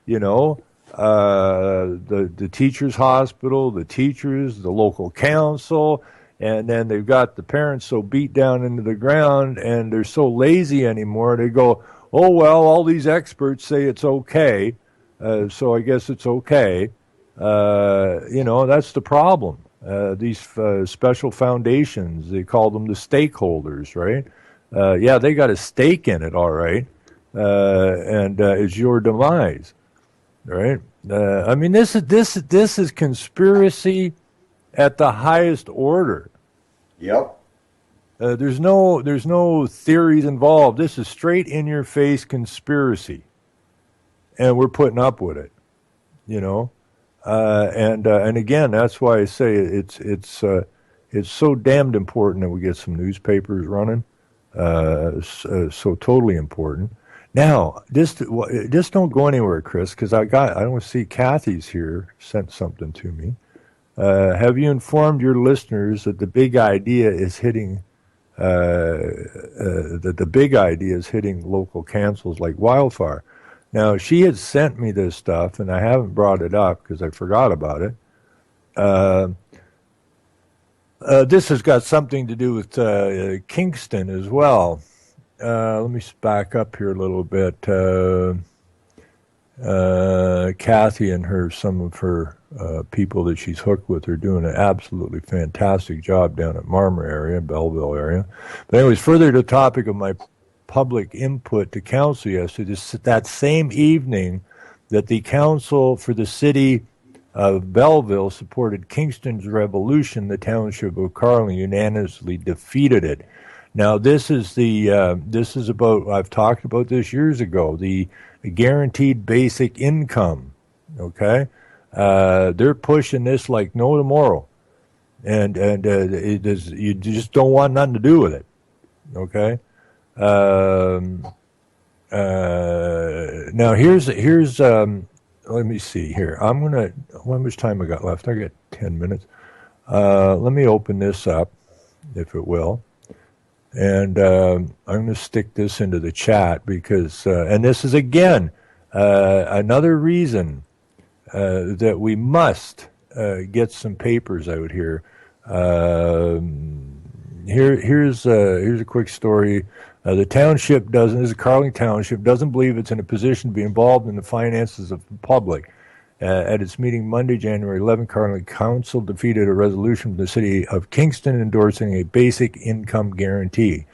you know, the teachers' hospital, the teachers, the local council, and then they've got the parents so beat down into the ground, and they're so lazy anymore. They go, oh, well, all these experts say it's okay, so I guess it's okay. You know, that's the problem. These special foundations, they call them the stakeholders, right? Yeah, they got a stake in it, all right, and it's your demise, right? I mean, this is conspiracy at the highest order. Yep. There's no theories involved. This is straight in your face conspiracy, and we're putting up with it, you know. And again, that's why I say it's so damned important that we get some newspapers running. So totally important. Now, just don't go anywhere, Chris, because I don't see Kathy's here. Sent something to me. Have you informed your listeners that the big idea is hitting? That the big idea is hitting local councils like wildfire. Now, she had sent me this stuff, and I haven't brought it up because I forgot about it. This has got something to do with Kingston as well. Let me back up here a little bit. Kathy and some of her people that she's hooked with are doing an absolutely fantastic job down at Marmor area, Belleville area. But anyways, further to the topic of my public input to council yesterday, that same evening that the council for the city of Belleville supported Kingston's revolution, the township of Carling unanimously defeated it. Now, this is about, I've talked about this years ago, the guaranteed basic income, okay? They're pushing this like no tomorrow, and you just don't want nothing to do with it, okay? Now here's let me see here. How much time I got left? I got 10 minutes. Let me open this up, if it will. And I'm going to stick this into the chat because, and this is again, another reason that we must get some papers out here. Here's a quick story. The township this is Carling Township, doesn't believe it's in a position to be involved in the finances of the public. At its meeting Monday, January 11, Carling Council defeated a resolution from the city of Kingston endorsing a basic income guarantee.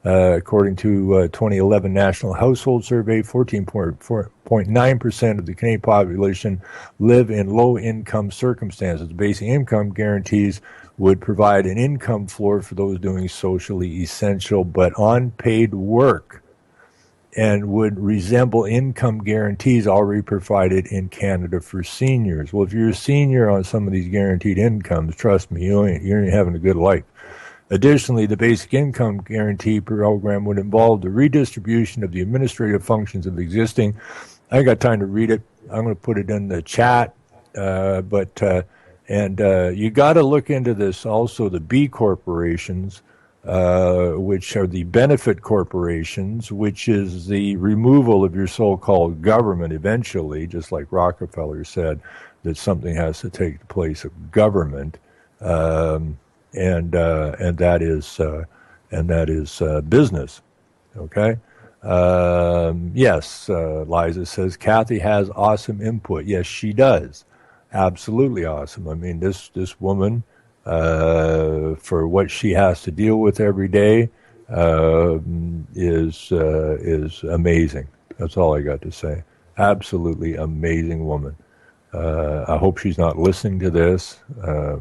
According to 2011 National Household Survey, 14.9% of the Canadian population live in low-income circumstances. Basic income guarantees would provide an income floor for those doing socially essential but unpaid work and would resemble income guarantees already provided in Canada for seniors. Well, if you're a senior on some of these guaranteed incomes, trust me, you ain't having a good life. Additionally, the basic income guarantee program would involve the redistribution of the administrative functions of existing. I ain't got time to read it. I'm going to put it in the chat, and you got to look into this also, the B corporations, which are the benefit corporations, which is the removal of your so-called government eventually, just like Rockefeller said, that something has to take the place of government, and that is business. Okay. Yes, Liza says Kathy has awesome input. Yes, she does. Absolutely awesome. I mean, this woman, for what she has to deal with every day, is amazing. That's all I got to say. Absolutely amazing woman. I hope she's not listening to this,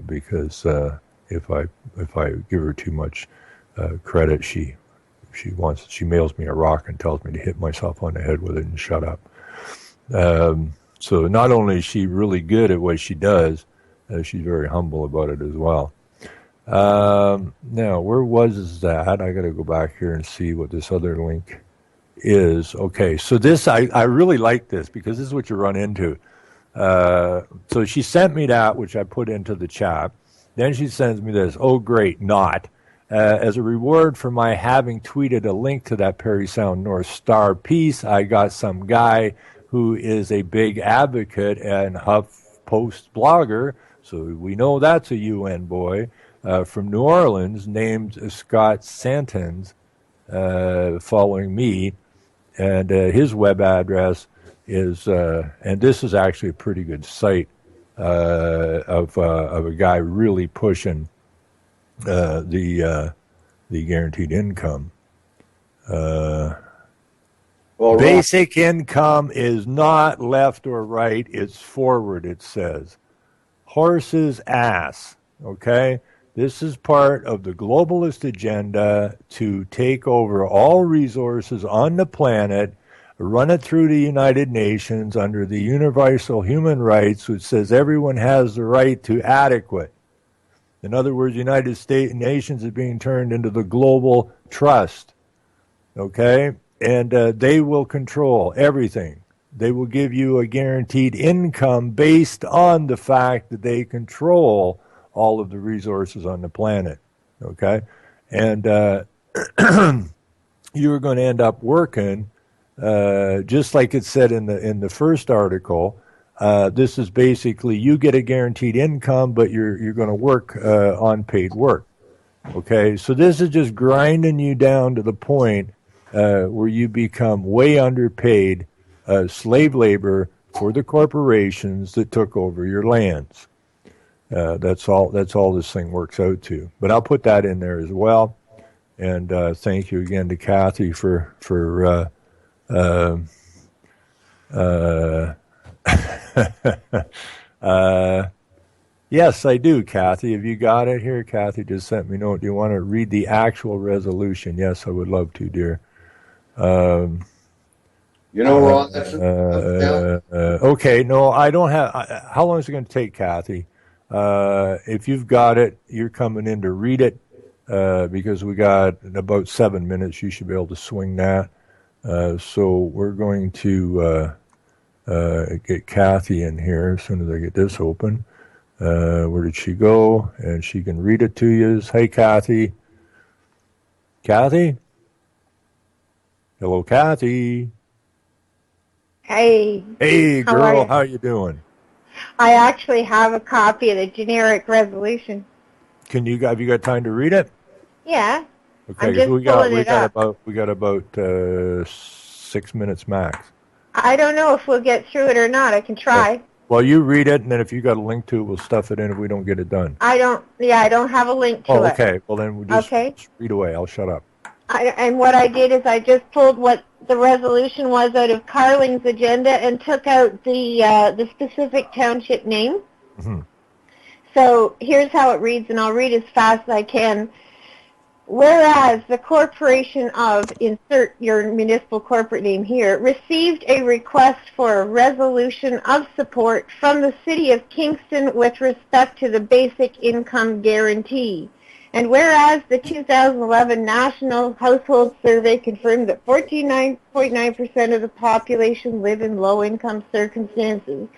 because if I give her too much credit, she mails me a rock and tells me to hit myself on the head with it and shut up. So not only is she really good at what she does, she's very humble about it as well. Now, where was that? I got to go back here and see what this other link is. Okay, so this, I really like this because this is what you run into. So she sent me that, which I put into the chat. Then she sends me this. Oh, great, not. As a reward for my having tweeted a link to that Parry Sound North Star piece, I got some guy who is a big advocate and HuffPost blogger, so we know that's a UN boy, from New Orleans, named Scott Santens, following me, and his web address is, and this is actually a pretty good site of a guy really pushing the guaranteed income. Basic income is not left or right, it's forward, it says. Horse's ass, okay? This is part of the globalist agenda to take over all resources on the planet, run it through the United Nations under the Universal Human Rights, which says everyone has the right to adequate. In other words, the United Nations is being turned into the global trust, okay? And they will control everything. They will give you a guaranteed income based on the fact that they control all of the resources on the planet, okay? And you're going to end up working, just like it said in the first article. This is basically you get a guaranteed income, but you're going to work unpaid work. Okay, so this is just grinding you down to the point where you become way underpaid slave labor for the corporations that took over your lands. That's all this thing works out to. But I'll put that in there as well. And thank you again to Kathy for yes, I do, Kathy. Have you got it here? Kathy just sent me a note. Do you want to read the actual resolution? Yes, I would love to, dear. Ron, that's okay, no, I don't have. How long is it going to take, Kathy? If you've got it, you're coming in to read it because we got about 7 minutes. You should be able to swing that. So we're going to get Kathy in here as soon as I get this open. Where did she go? And she can read it to you. Hey, Kathy. Kathy? Hello, Kathy. Hey. Hey, girl. How you doing? I actually have a copy of the generic resolution. Have you got time to read it? Yeah. Okay, I'm just we pulling it up. got about 6 minutes max. I don't know if we'll get through it or not. I can try. Okay. Well, you read it, and then if you got a link to it, we'll stuff it in if we don't get it done. I don't have a link to it. Okay. Well, then we'll just read away. I'll shut up. And what I did is I just pulled what the resolution was out of Carling's agenda and took out the specific township name. Mm-hmm. So here's how it reads, and I'll read as fast as I can. Whereas the corporation of, insert your municipal corporate name here, received a request for a resolution of support from the City of Kingston with respect to the basic income guarantee. And whereas the 2011 National Household Survey confirmed that 49.9% of the population live in low-income circumstances,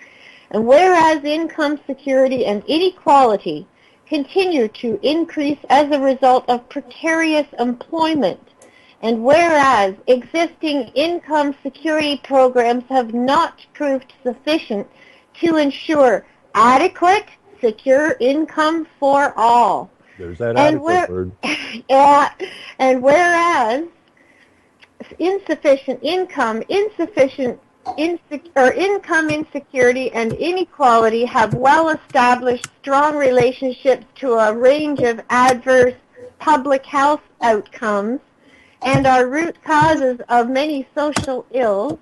and whereas income security and inequality continue to increase as a result of precarious employment. And whereas existing income security programs have not proved sufficient to ensure adequate, secure income for all. There's that adequate word. Yeah, and whereas insufficient income, income insecurity and inequality have well-established strong relationships to a range of adverse public health outcomes and are root causes of many social ills,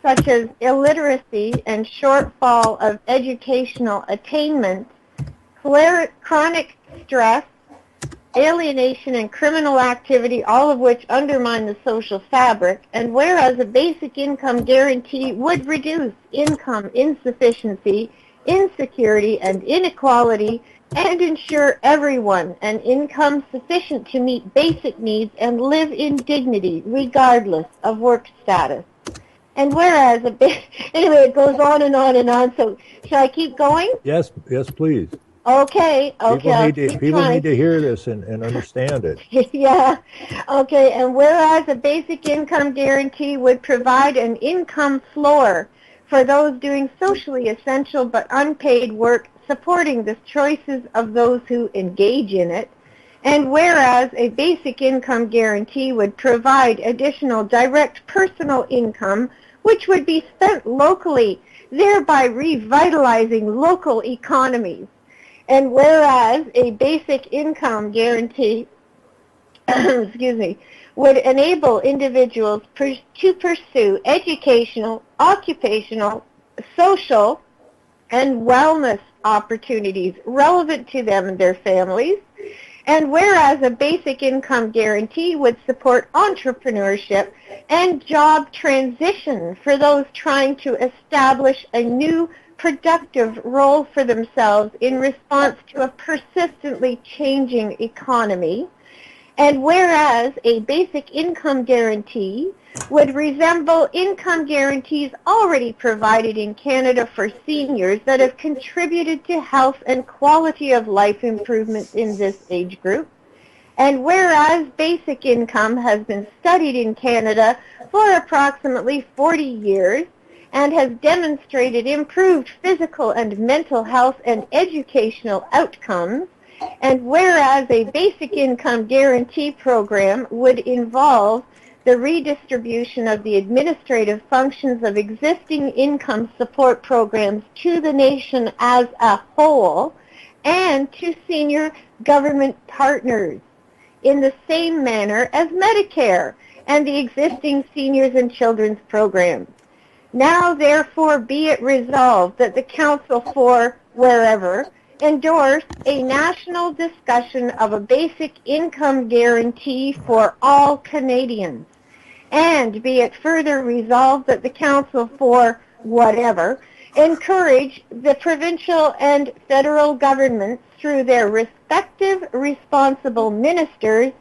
such as illiteracy and shortfall of educational attainment, chronic stress, alienation, and criminal activity, all of which undermine the social fabric. And whereas a basic income guarantee would reduce income insufficiency, insecurity, and inequality, and ensure everyone an income sufficient to meet basic needs and live in dignity regardless of work status. And whereas anyway, it goes on and on and on. So shall I keep going? Yes, please. Okay. People need to hear this and understand it. Yeah. Okay. And whereas a basic income guarantee would provide an income floor for those doing socially essential but unpaid work, supporting the choices of those who engage in it. And whereas a basic income guarantee would provide additional direct personal income, which would be spent locally, thereby revitalizing local economies. And whereas a basic income guarantee would enable individuals to pursue educational, occupational, social, and wellness opportunities relevant to them and their families. And whereas a basic income guarantee would support entrepreneurship and job transition for those trying to establish a new productive role for themselves in response to a persistently changing economy. And whereas a basic income guarantee would resemble income guarantees already provided in Canada for seniors that have contributed to health and quality of life improvements in this age group. And whereas basic income has been studied in Canada for approximately 40 years and has demonstrated improved physical and mental health and educational outcomes, and whereas a basic income guarantee program would involve the redistribution of the administrative functions of existing income support programs to the nation as a whole and to senior government partners in the same manner as Medicare and the existing seniors and children's programs. Now, therefore, be it resolved that the Council for wherever endorse a national discussion of a basic income guarantee for all Canadians. And be it further resolved that the Council for whatever encourage the provincial and federal governments through their respective responsible ministers,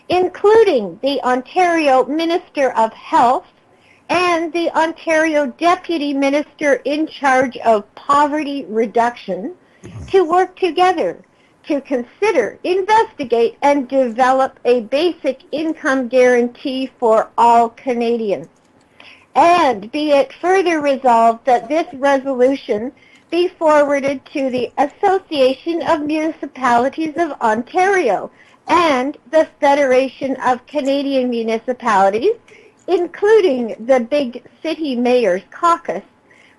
including the Ontario Minister of Health and the Ontario Deputy Minister in charge of poverty reduction, to work together to consider, investigate, and develop a basic income guarantee for all Canadians. And be it further resolved that this resolution be forwarded to the Association of Municipalities of Ontario and the Federation of Canadian Municipalities, including the Big City Mayors Caucus,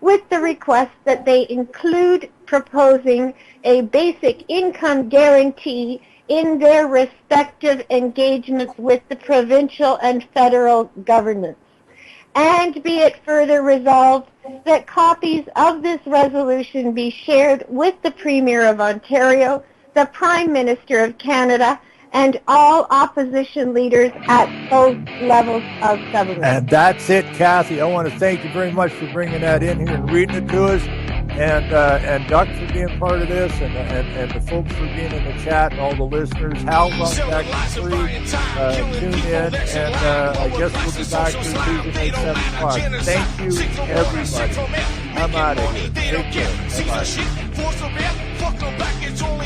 with the request that they include proposing a basic income guarantee in their respective engagements with the provincial and federal governments. And be it further resolved that copies of this resolution be shared with the Premier of Ontario, the Prime Minister of Canada, and all opposition leaders at both levels of government. And that's it, Kathy. I want to thank you very much for bringing that in here and reading it to us. And Doug for being part of this, and the folks for being in the chat, and all the listeners. Hal's on back to 3. Tune in, and I guess we'll be back Tuesday night 7 o'clock. Thank you, everybody. I'm out of here. Take care. Bye-bye.